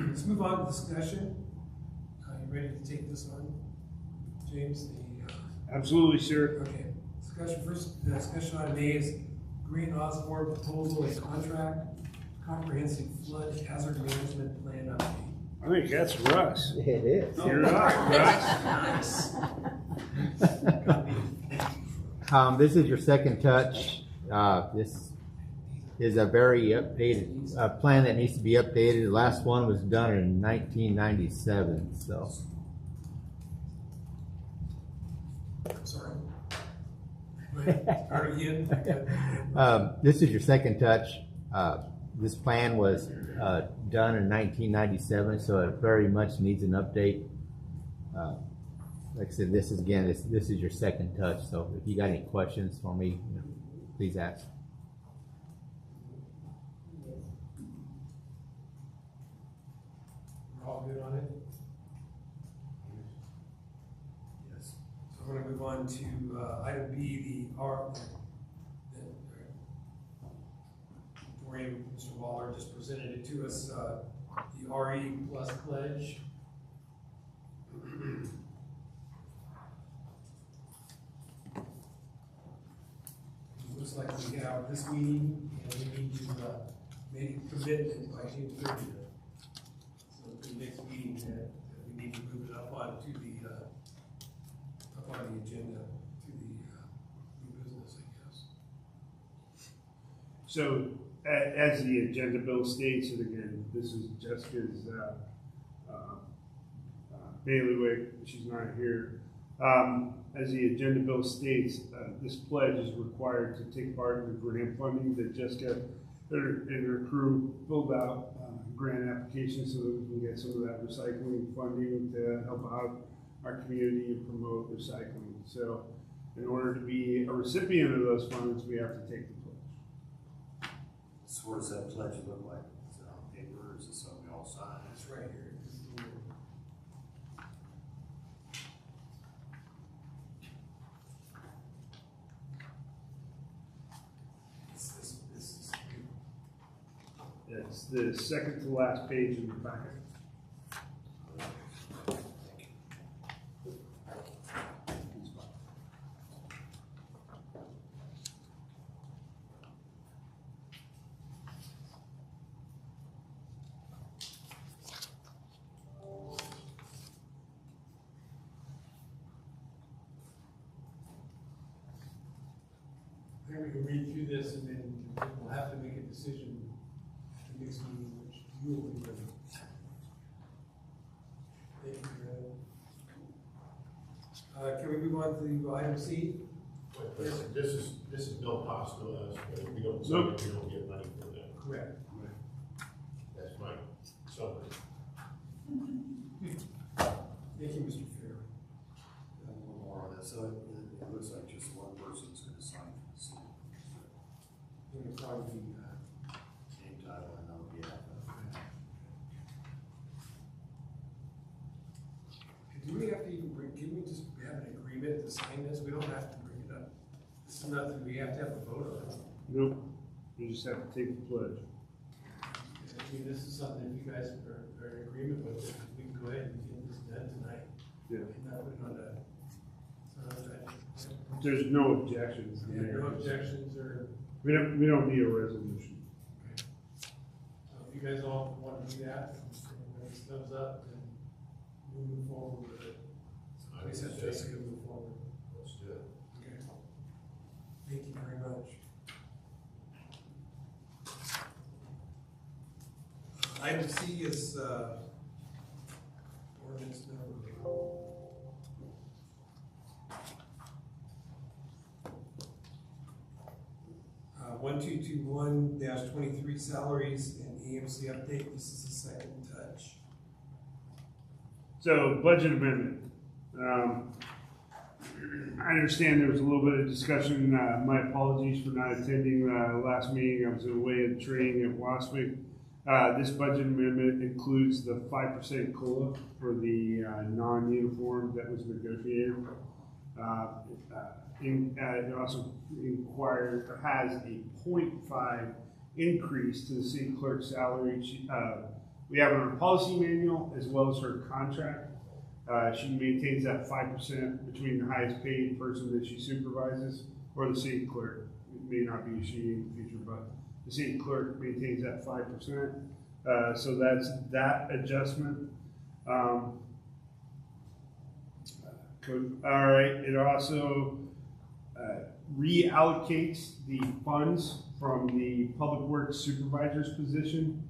Let's move on to discussion. You ready to take this on? James, Absolutely, sir. okay. First discussion item A is Green Osborne proposal and contract, comprehensive flood hazard management plan update. I think that's Russ. It is. You're up, Russ. Nice. This is your second touch. This is a very updated plan that needs to be updated. The last one was done in 1997, so. Sorry. Go ahead. Start again. This is your second touch. This plan was done in 1997, so it very much needs an update. Like I said, this is your second touch. So if you got any questions for me, please ask. We're all good on it? Yes. So we're gonna move on to item B, the Dorian, Mr. Waller just presented it to us, the RE plus pledge. It looks like we have this meeting, and we need to make a commitment by June 30th. So the next meeting, we need to move it up on to the, up on the agenda to the new business, I guess. So, as the agenda bill states, and again, this is Jessica's bailiwick, she's not here. As the agenda bill states, this pledge is required to take part in the grant funding that Jessica and her crew filled out grant applications so that we can get some of that recycling funding to help out our community and promote recycling. So In order to be a recipient of those funds, we have to take the pledge. So what does that pledge look like? Is it on paper, or is it something we all sign? It's right here. This is. It's the second to last page in the packet. I think we can read through this and then we'll have to make a decision at the next meeting, which you will be ready. Thank you, Brad. Can we move on to item C? But this is no cost to us, but if we don't, Nope. we don't get money for that. Correct. That's my summary. Thank you, Mr. Fair. And one more on that, so it looks like just one person's gonna sign for the city. It'll probably be, Name, title, and on behalf of. do we have to even bring, can we just have an agreement to sign this? We don't have to bring it up. This is nothing we have to have a vote on. Nope, you just have to take the pledge. I mean, this is something, if you guys are in agreement with it, we can go ahead and get this done tonight. Yeah. And not put it on the, There's no objections. yeah, no objections or, We don't need a resolution. if you guys all want to do that, and when this comes up, then we'll move forward with it. I At least that's suggest- basically move forward. Let's do it. Okay. Thank you very much. Item C is, ordinance number. One two two one dash 23 salaries and AMC update. This is the second touch. So, budget amendment. I understand there was a little bit of discussion. My apologies for not attending last meeting. I was away at training at Wasp. This budget amendment includes the 5% COLA for the non-uniform that was negotiated. It also has a 0.5 increase to the city clerk's salary. We have her policy manual as well as her contract. She maintains that 5% between the highest paid person that she supervises or the city clerk. It may not be she in the future, but the city clerk maintains that 5%. So that's that adjustment. All right. It also reallocates the funds from the public works supervisor's position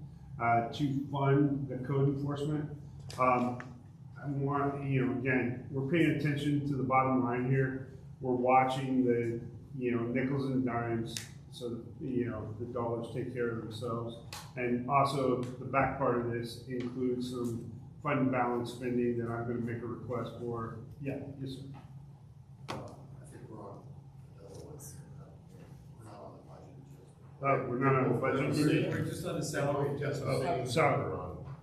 to fund the code enforcement. I want, again, we're paying attention to the bottom line here. We're watching the, nickels and dimes so that, the dollars take care of themselves. And also the back part of this includes some fund balance spending that I'm going to make a request for. Yeah, yes, sir. I think we're on another one. We're not on the budget adjustment. We're not on the budget. We're just on the salary adjustment. Oh, sorry.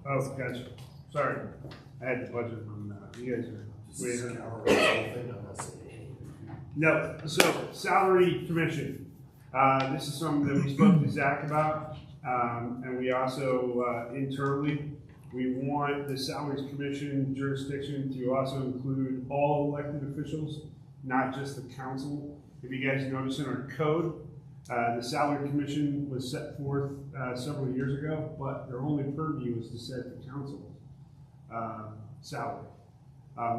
Oh, gotcha. Sorry. I had the budget on that. You guys are way Just ahead. cover the whole thing, I'm not saying anything. No, so salary commission. This is something that we spoke to Zach about, and we also internally, we want the salaries commission jurisdiction to also include all elected officials, not just the council. If you guys notice in our code, the salary commission was set forth several years ago, but their only purview is to set the council's salary.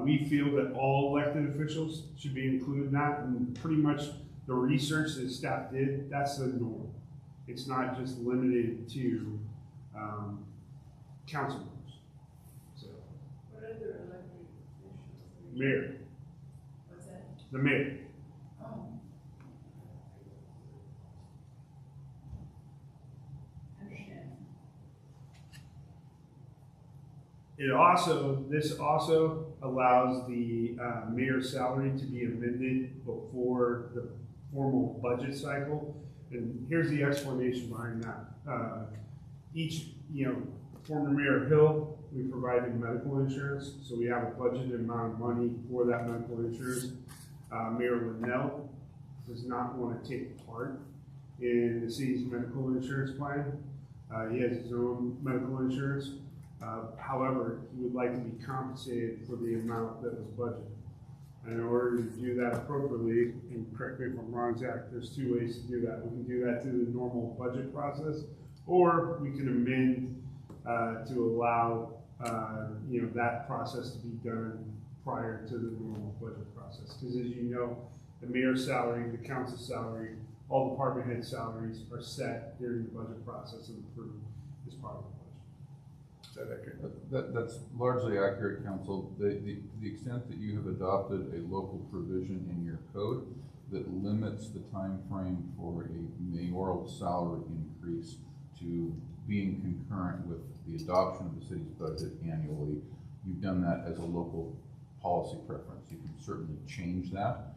We feel that all elected officials should be included in that, and pretty much the research that staff did, that's the norm. It's not just limited to council members. So, What other elected officials? mayor, What's that? the mayor. Oh. Understand. This also allows the mayor's salary to be amended before the formal budget cycle. And here's the explanation behind that. Former Mayor Hill, we provided medical insurance, so we have a budgeted amount of money for that medical insurance. Mayor Linnell does not want to take part in the city's medical insurance plan. He has his own medical insurance. However, he would like to be compensated for the amount that was budgeted. And in order to do that appropriately, and correct me if I'm wrong, Zach, there's two ways to do that. We can do that through the normal budget process, or we can amend to allow that process to be done prior to the normal budget process. Because as you know, the mayor's salary, the council's salary, all department head salaries are set during the budget process and approved as part of the budget. Is that accurate? That's largely accurate, Council. The extent that you have adopted a local provision in your code that limits the time frame for a mayoral salary increase to being concurrent with the adoption of the city's budget annually, you've done that as a local policy preference. You can certainly change that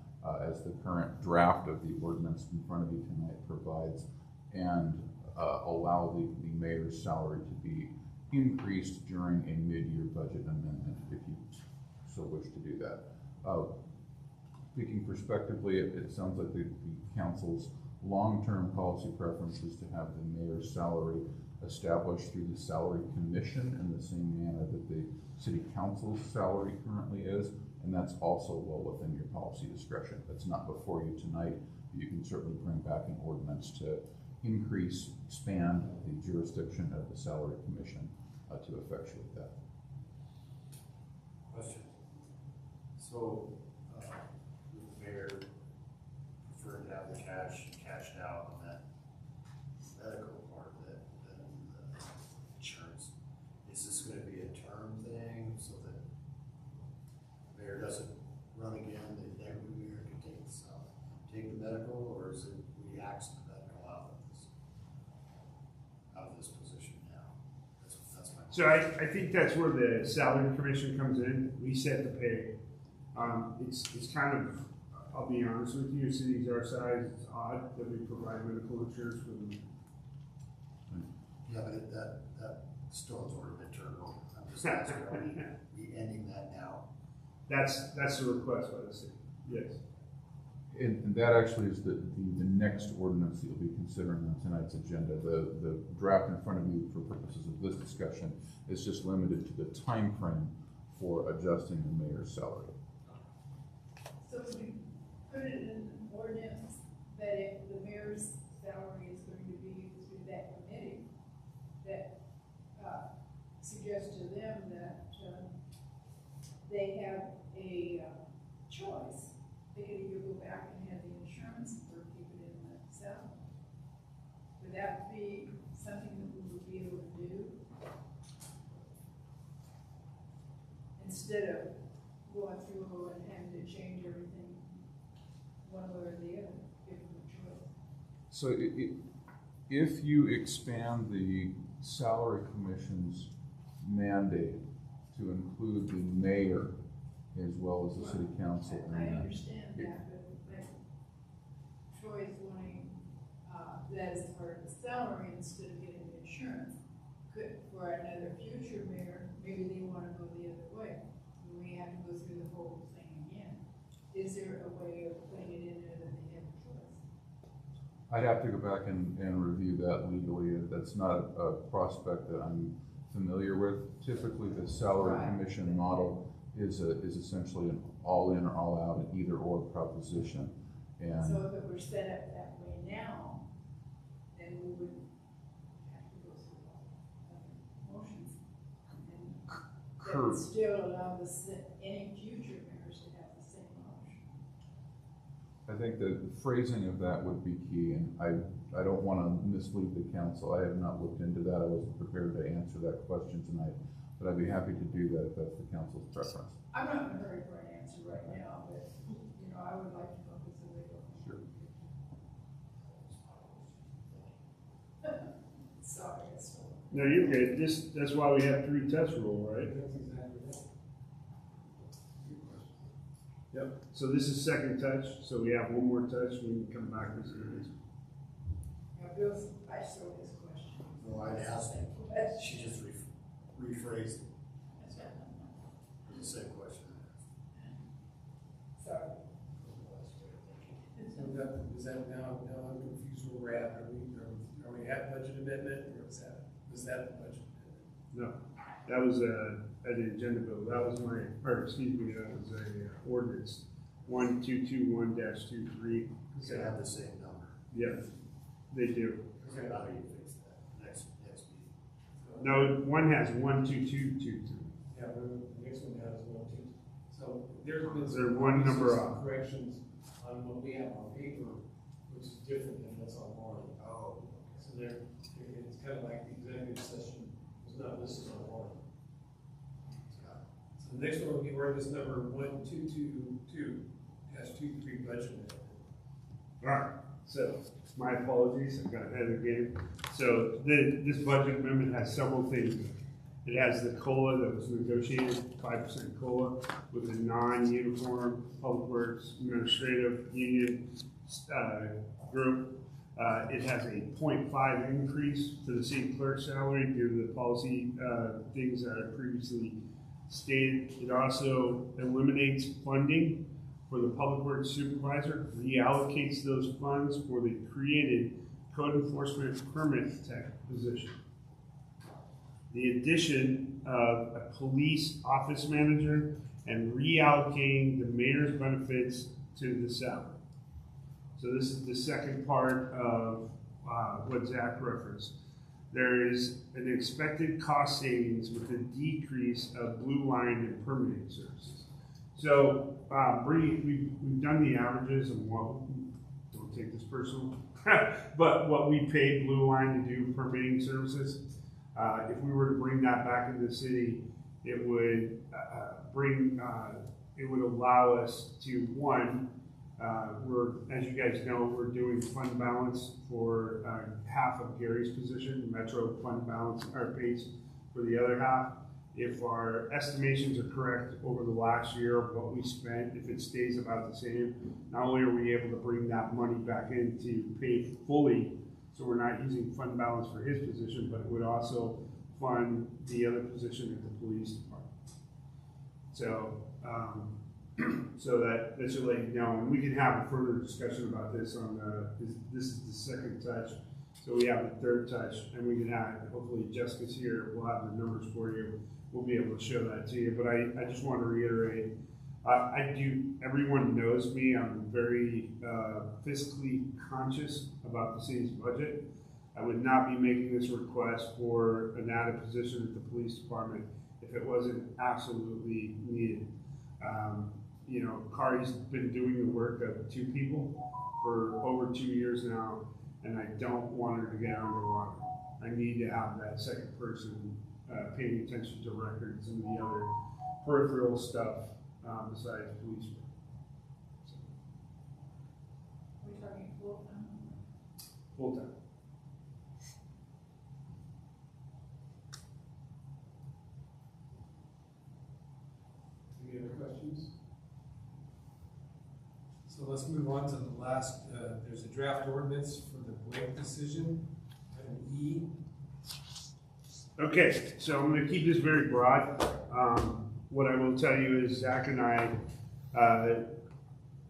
as the current draft of the ordinance in front of you tonight provides, and allow the mayor's salary to be increased during a mid-year budget amendment if you so wish to do that. Speaking prospectively, it sounds like the council's long-term policy preference is to have the mayor's salary established through the salary commission in the same manner that the city council's salary currently is, and that's also well within your policy discretion. That's not before you tonight. You can certainly bring back an ordinance to expand the jurisdiction of the salary commission to effectuate that. Question. So, the mayor preferred to have the cashed out on that medical part of it, than the insurance. Is this gonna be a term thing so that the mayor doesn't run again, that every mayor can take the medical, or is it we axe the medical out of this position now? That's my So I think that's where the salary commission comes in. We set the pay. It's kind of, I'll be honest with you, cities our size, it's odd that we provide medical insurance for them. Yeah, but that stone's already been turned over. I'm just asking, are we ending that now? That's the request by the city, yes. And that actually is the next ordinance that you'll be considering on tonight's agenda. The draft in front of you for purposes of this discussion is just limited to the time frame for adjusting the mayor's salary. So we put it in an ordinance that if the mayor's salary is going to be through that committee, that suggests to them that they have a choice. They could either go back and have the insurance or keep it in the salary. Would that be something that we would be able to do? Instead of going through and having to change everything one way or the other, give them a choice. So if you expand the salary commission's mandate to include the mayor as well as the city council. I understand that, but Troy's wanting that as part of the salary instead of getting the insurance. Could, for another future mayor, maybe they want to go the other way. We have to go through the whole thing again. Is there a way of putting it in there that they have a choice? I'd have to go back and review that legally. That's not a prospect that I'm familiar with. Typically, the salary commission model is essentially an all-in or all-out, an either-or proposition. And so if it were set up that way now, then we would have to go through all motions. And that would still allow any future mayors to have the same option. I think the phrasing of that would be key, and I don't want to mislead the council. I have not looked into that. I wasn't prepared to answer that question tonight, but I'd be happy to do that if that's the council's preference. I'm not in a hurry for an answer right now, but, I would like to know if it's illegal. Sure. Sorry, No, you're good. That's why we have 3 touch rule, right? That's exactly right. Good question. Yep. So this is second touch, so we have one more touch, we can come back to this. Now, Bill's, I saw his question. No, I asked, she just rephrased it. It's the same question. Sorry. So is that now I'm confused where we're at, are we at budget amendment, or was that the budget amendment? No, that was an agenda bill. That was that was a ordinance 1221-23. They have the same number. Yeah, they do. So how do you fix that next meeting? No, one has 12223. Yeah, the next one has 1, 2. So there's been They're some one number some off. corrections on what we have on paper, which is different than what's online. Oh. So it's kind of like the executive session was not listed online. So the next one will be ordinance number 1222-23 budget amendment. All right, so my apologies, I got ahead of the game. So this budget amendment has several things. It has the COLA that was negotiated, 5% COLA with a non-uniform public works administrative union group. It has a 0.5 increase to the city clerk's salary due to the policy things that I previously stated. It also eliminates funding for the public works supervisor, reallocates those funds for the created code enforcement permit tech position. The addition of a police office manager and reallocating the mayor's benefits to the salary. So this is the second part of what Zach referenced. There is an expected cost savings with a decrease of blue line and permitting services. So, Bree, we've done the averages of what, don't take this personal, but what we paid Blue Line to do permitting services. If we were to bring that back into the city, it would it would allow us to, one, as you guys know, we're doing fund balance for half of Gary's position, Metro fund balance, our base for the other half. If our estimations are correct over the last year of what we spent, if it stays about the same, not only are we able to bring that money back in to pay fully, so we're not using fund balance for his position, but it would also fund the other position at the police department. So, so that should let you know, and we can have a further discussion about this on this is the second touch. So we have the third touch, and we can have, hopefully Jessica's here, we'll have the numbers for you. We'll be able to show that to you, but I just want to reiterate, everyone knows me, I'm very fiscally conscious about the city's budget. I would not be making this request for an added position at the police department if it wasn't absolutely needed. You know, Kari's been doing the work of 2 people for over 2 years now, and I don't want her to get underwater. I need to have that second person paying attention to records and the other peripheral stuff besides police work. So. We're talking full time? Full time. Any other questions? So let's move on to the last, there's a draft ordinance for the Blake decision, item E. Okay, so I'm going to keep this very broad. What I will tell you is Zach and I,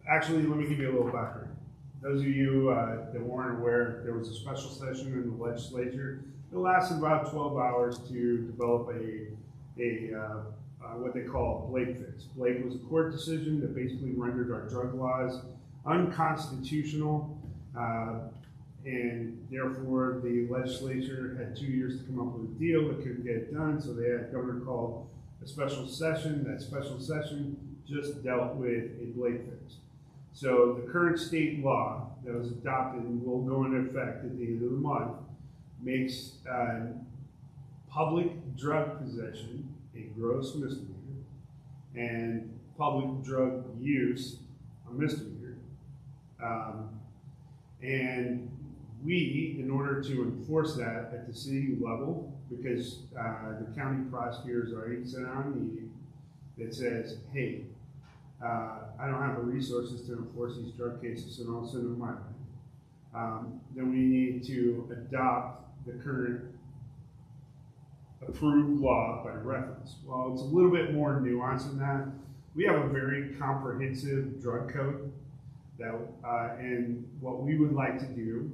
actually, let me give you a little background. Those of you that weren't aware, there was a special session in the legislature. It lasted about 12 hours to develop what they call Blake fix. Blake was a court decision that basically rendered our drug laws unconstitutional, and therefore the legislature had 2 years to come up with a deal that couldn't get it done, so they had a governor call a special session. That special session just dealt with a Blake fix. So the current state law that was adopted and will go into effect at the end of the month makes public drug possession a gross misdemeanor and public drug use a misdemeanor. And we, in order to enforce that at the city level, because the county prosecutors already sent out a meeting that says, hey, I don't have the resources to enforce these drug cases, so don't send them my way. Then we need to adopt the current approved law by reference. Well, it's a little bit more nuanced than that. We have a very comprehensive drug code that, and what we would like to do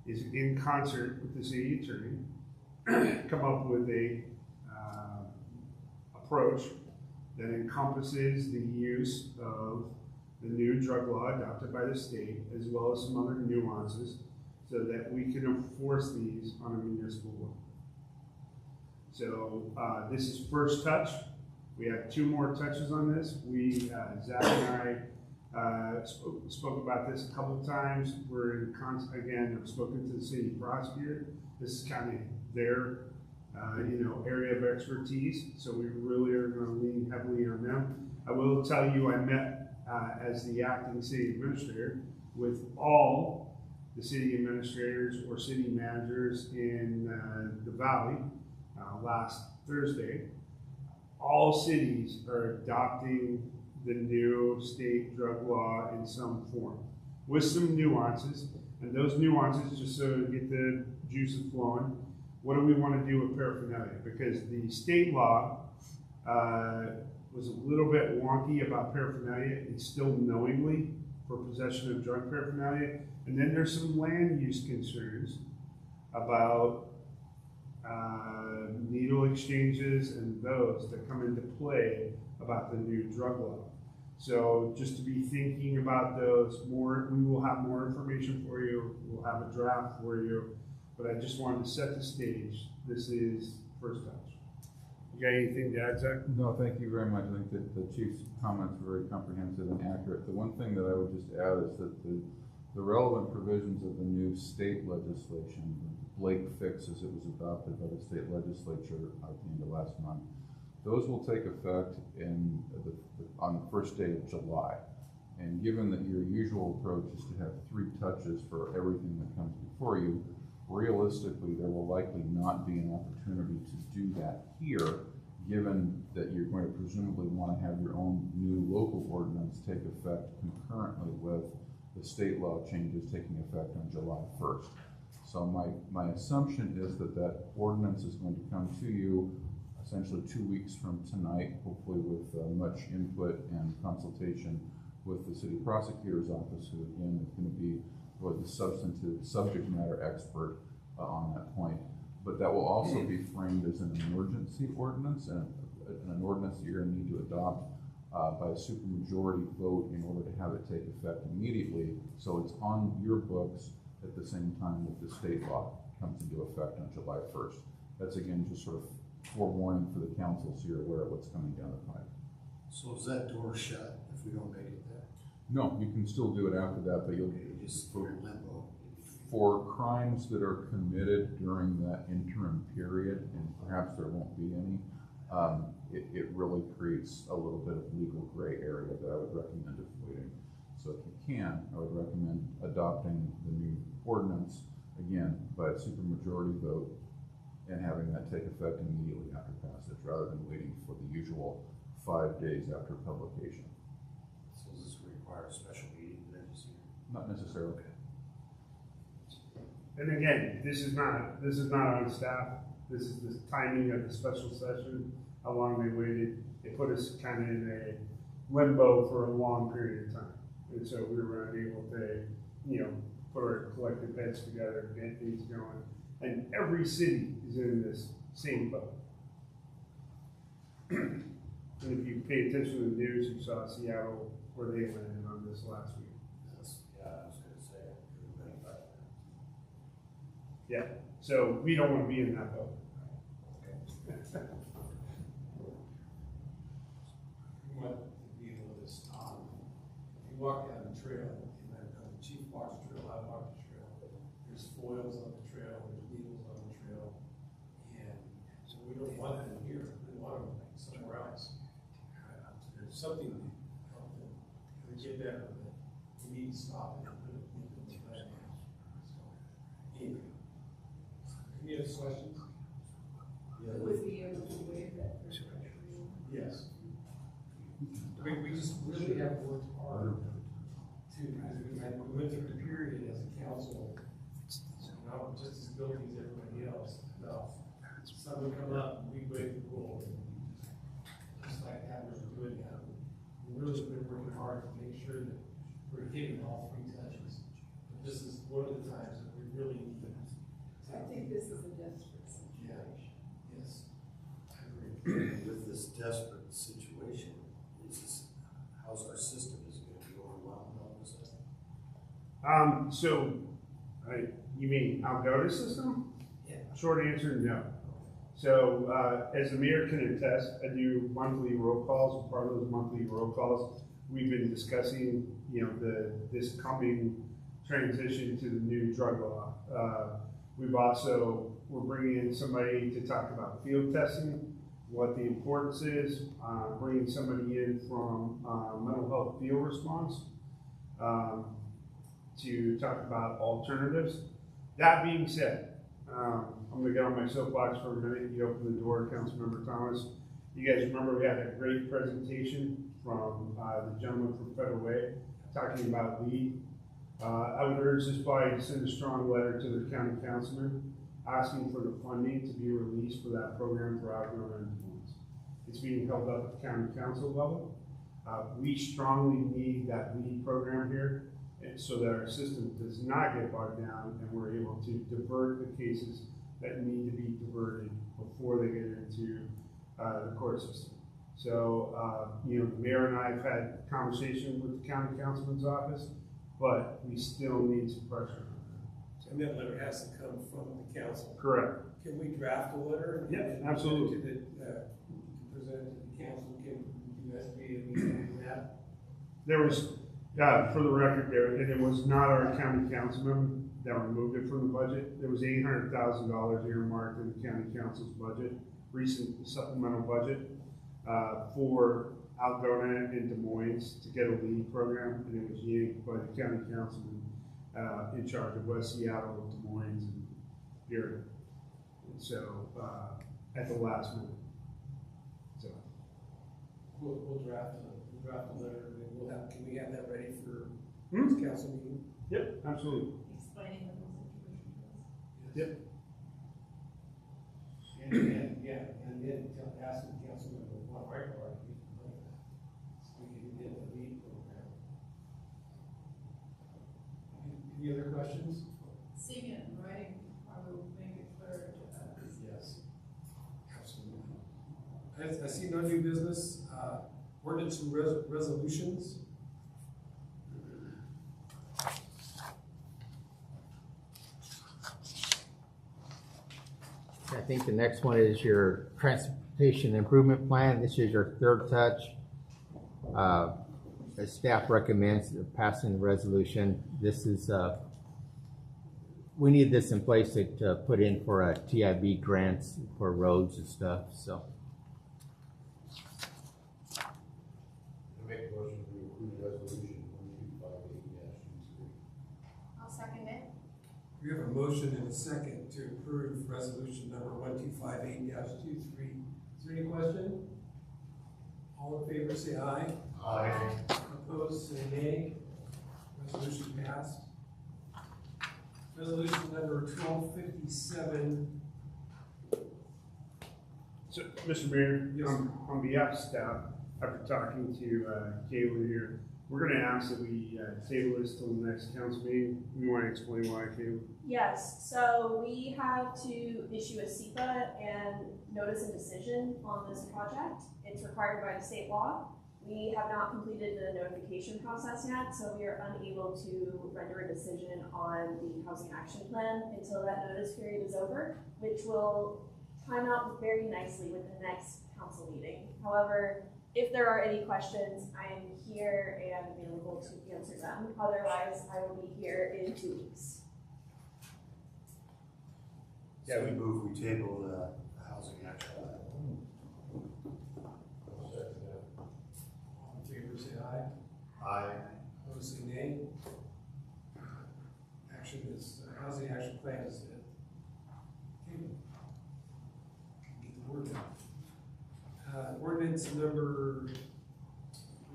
is, in concert with the city attorney, come up with a approach that encompasses the use of the new drug law adopted by the state, as well as some other nuances, so that we can enforce these on a municipal level. So this is first touch. We have 2 more touches on this. We, Zach and I spoke about this a couple of times. We're in again, I've spoken to the city prosecutor. This is kind of their area of expertise. So we really are going to lean heavily on them. I will tell you, I met as the acting city administrator with all the city administrators or city managers in the valley last Thursday. All cities are adopting the new state drug law in some form, with some nuances. And those nuances, just so to get the juices flowing, what do we want to do with paraphernalia? Because the state law was a little bit wonky about paraphernalia. It's still knowingly for possession of drug paraphernalia. And then there's some land use concerns about needle exchanges and those that come into play about the new drug law. So just to be thinking about those more, we will have more information for you. We'll have a draft for you, but I just wanted to set the stage. This is first touch. You got anything to add, Zach? No, thank you very much. I think that the chief's comments were very comprehensive and accurate. The one thing that I would just add is that the relevant provisions of the new state legislation, Blake fix as it was adopted by the state legislature at the end of last month, those will take effect on the first day of July. And given that your usual approach is to have 3 touches for everything that comes before you, realistically, there will likely not be an opportunity to do that here, given that you're going to presumably want to have your own new local ordinance take effect concurrently with the state law changes taking effect on July 1st. So my assumption is that that ordinance is going to come to you essentially 2 weeks from tonight, hopefully with much input and consultation with the city prosecutor's office, who again is going to be the substantive subject matter expert on that point. But that will also be framed as an emergency ordinance and an ordinance that you're going to need to adopt by a supermajority vote in order to have it take effect immediately. So it's on your books at the same time that the state law comes into effect on July 1st. That's again just sort of forewarning for the council so you're aware of what's coming down the pipe. So is that door shut if we don't make it there? No, you can still do it after that, but you'll Just for limbo. for crimes that are committed during that interim period, and perhaps there won't be any, it really creates a little bit of legal gray area that I would recommend avoiding. So if you can, I would recommend adopting the new ordinance, again, by a supermajority vote, and having that take effect immediately after passage, rather than waiting for the usual 5 days after publication. So does this require a special meeting then this year? Not necessarily. And again, this is not on staff. This is the timing of the special session, how long they waited. It put us kind of in a limbo for a long period of time. And so we were unable to, put our collective heads together and get things going. And every city is in this same boat. And if you pay attention to the news, you saw Seattle where they landed on this last week. Yeah, I was gonna say, everybody about that. Yeah, so we don't want to be in that boat. You want to be able to stop. If you walk down the trail, and the chief walks the trail, I walk the trail, there's foils on the trail, there's needles on the trail, and so we don't want them here, we want them somewhere else. There's something to get better, but we need to stop it and put it in the plan. So, anyway. Any other questions? who would be able to waive that first pressure? Yes. We just really have worked hard to, we went through a period as a council, and I'm just as guilty as everybody else, about something come up, and we break the rule. Just like happens to doing that. We've really been working hard to make sure that we're hitting all three touches. But this is one of the times that we really need to. I think this is a desperate situation. Yes, I agree. With this desperate situation, how's our system, is it gonna be overwhelmed all of a sudden? You mean Algona system? Yeah. Short answer, no. So, as the mayor can attest, I do monthly roll calls, and part of those monthly roll calls, we've been discussing, this coming transition to the new drug law. We're bringing in somebody to talk about field testing, what the importance is, bringing somebody in from, mental health field response, to talk about alternatives. That being said, I'm gonna get on my soapbox for a minute. You open the door, Councilmember Thomas. You guys remember we had a great presentation from the gentleman from Federal Way talking about lead. I would urge this body to send a strong letter to the county councilman asking for the funding to be released for that program for Algona and Des Moines. It's being held up at the county council level. We strongly need that lead program here, and so that our system does not get bogged down and we're able to divert the cases that need to be diverted before they get into the court system. So, the mayor and I have had conversation with the county councilman's office, but we still need some pressure on that. And that letter has to come from the council. Correct. Can we draft a letter? Yeah, and absolutely. present it to the council, can you guys be in that? There was, for the record there, and it was not our county councilman that removed it from the budget. There was $800,000 earmarked in the county council's budget, recent supplemental budget, for Algona and Des Moines to get a lead program, and it was yanked by the county councilman in charge of West Seattle, Des Moines, and Erie. And so, at the last minute. So. We'll draft a letter, and can we have that ready for this council meeting? Yep, absolutely. Explaining the whole situation to us. Yep. And then ask the councilman what right part we can play that. So we can get the lead program. Any other questions? Seeing it in writing, I will make it clear to us. Yes. Absolutely. I see no new business, ordinance and resolutions. I think the next one is your transportation improvement plan. This is your third touch. The staff recommends passing the resolution. This is, we need this in place to put in for TIB grants for roads and stuff, so. I make a motion to approve resolution 1258-23. I'll second it. We have a motion and a second to approve resolution number 1258-23. Is there any question? All in favor say aye. Aye. Opposed say nay. Resolution passed. Resolution number 1257. So, Mr. Mayor, Yes. on behalf of staff, after talking to Kayla here, we're gonna ask that we table this till the next council meeting. You wanna explain why, Kayla? Yes, so we have to issue a SEPA and notice a decision on this project. It's required by the state law. We have not completed the notification process yet, so we are unable to render a decision on the housing action plan until that notice period is over, which will time out very nicely with the next council meeting. However, if there are any questions, I am here and available to answer them. Otherwise, I will be here in 2 weeks. Yeah, we move, we table the housing action plan. All in favor say aye. Aye. Opposed say nay. Housing action plan is tabled. Get the Ordinance number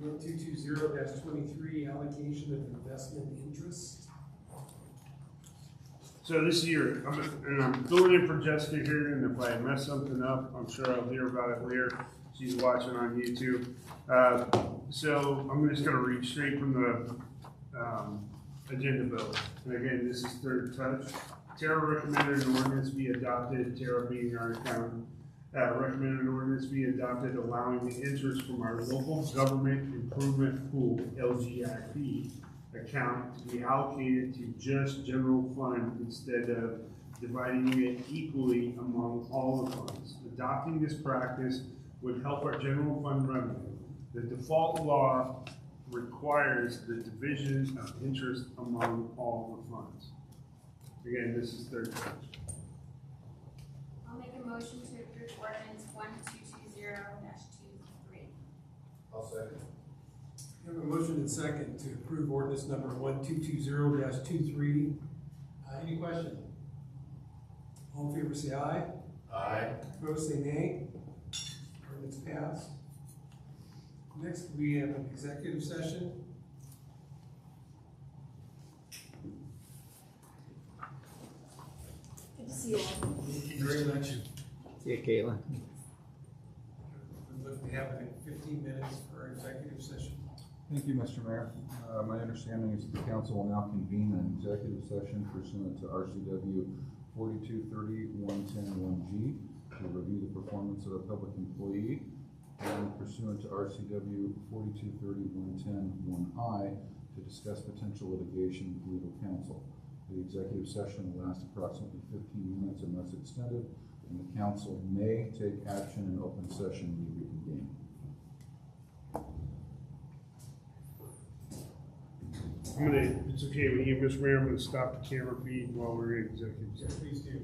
1220-23, allocation of investment interest. So this year, I'm filling in for Jessica here, and if I mess something up, I'm sure I'll hear about it later. She's watching on YouTube. So I'm just gonna read straight from the agenda bill. And again, this is third touch. Tara recommended an ordinance be adopted, Tara being our accountant, recommended an ordinance be adopted allowing the interest from our local government improvement pool, LGIP, account to be allocated to just general fund instead of dividing it equally among all the funds. Adopting this practice would help our general fund revenue. The default law requires the division of interest among all the funds. Again, this is third touch. I'll make a motion to approve ordinance 1220-23. I'll second. We have a motion and second to approve ordinance number 1220-23. Any question? All in favor say aye. Aye. Opposed say nay. Ordinance passed. Next, we have an executive session. Good to see you all. Thank you very much. See you, Caitlin. We're looking to have 15 minutes for our executive session. Thank you, Mr. Mayor. My understanding is that the council will now convene an executive session pursuant to RCW 4230-110-1G to review the performance of a public employee, and pursuant to RCW 4230-110-1I to discuss potential litigation with legal counsel. The executive session will last approximately 15 minutes unless extended, and the council may take action in open session when we reconvene. It's okay with you, Mr. Mayor, I'm gonna stop the camera feed while we're in executive session. Please do.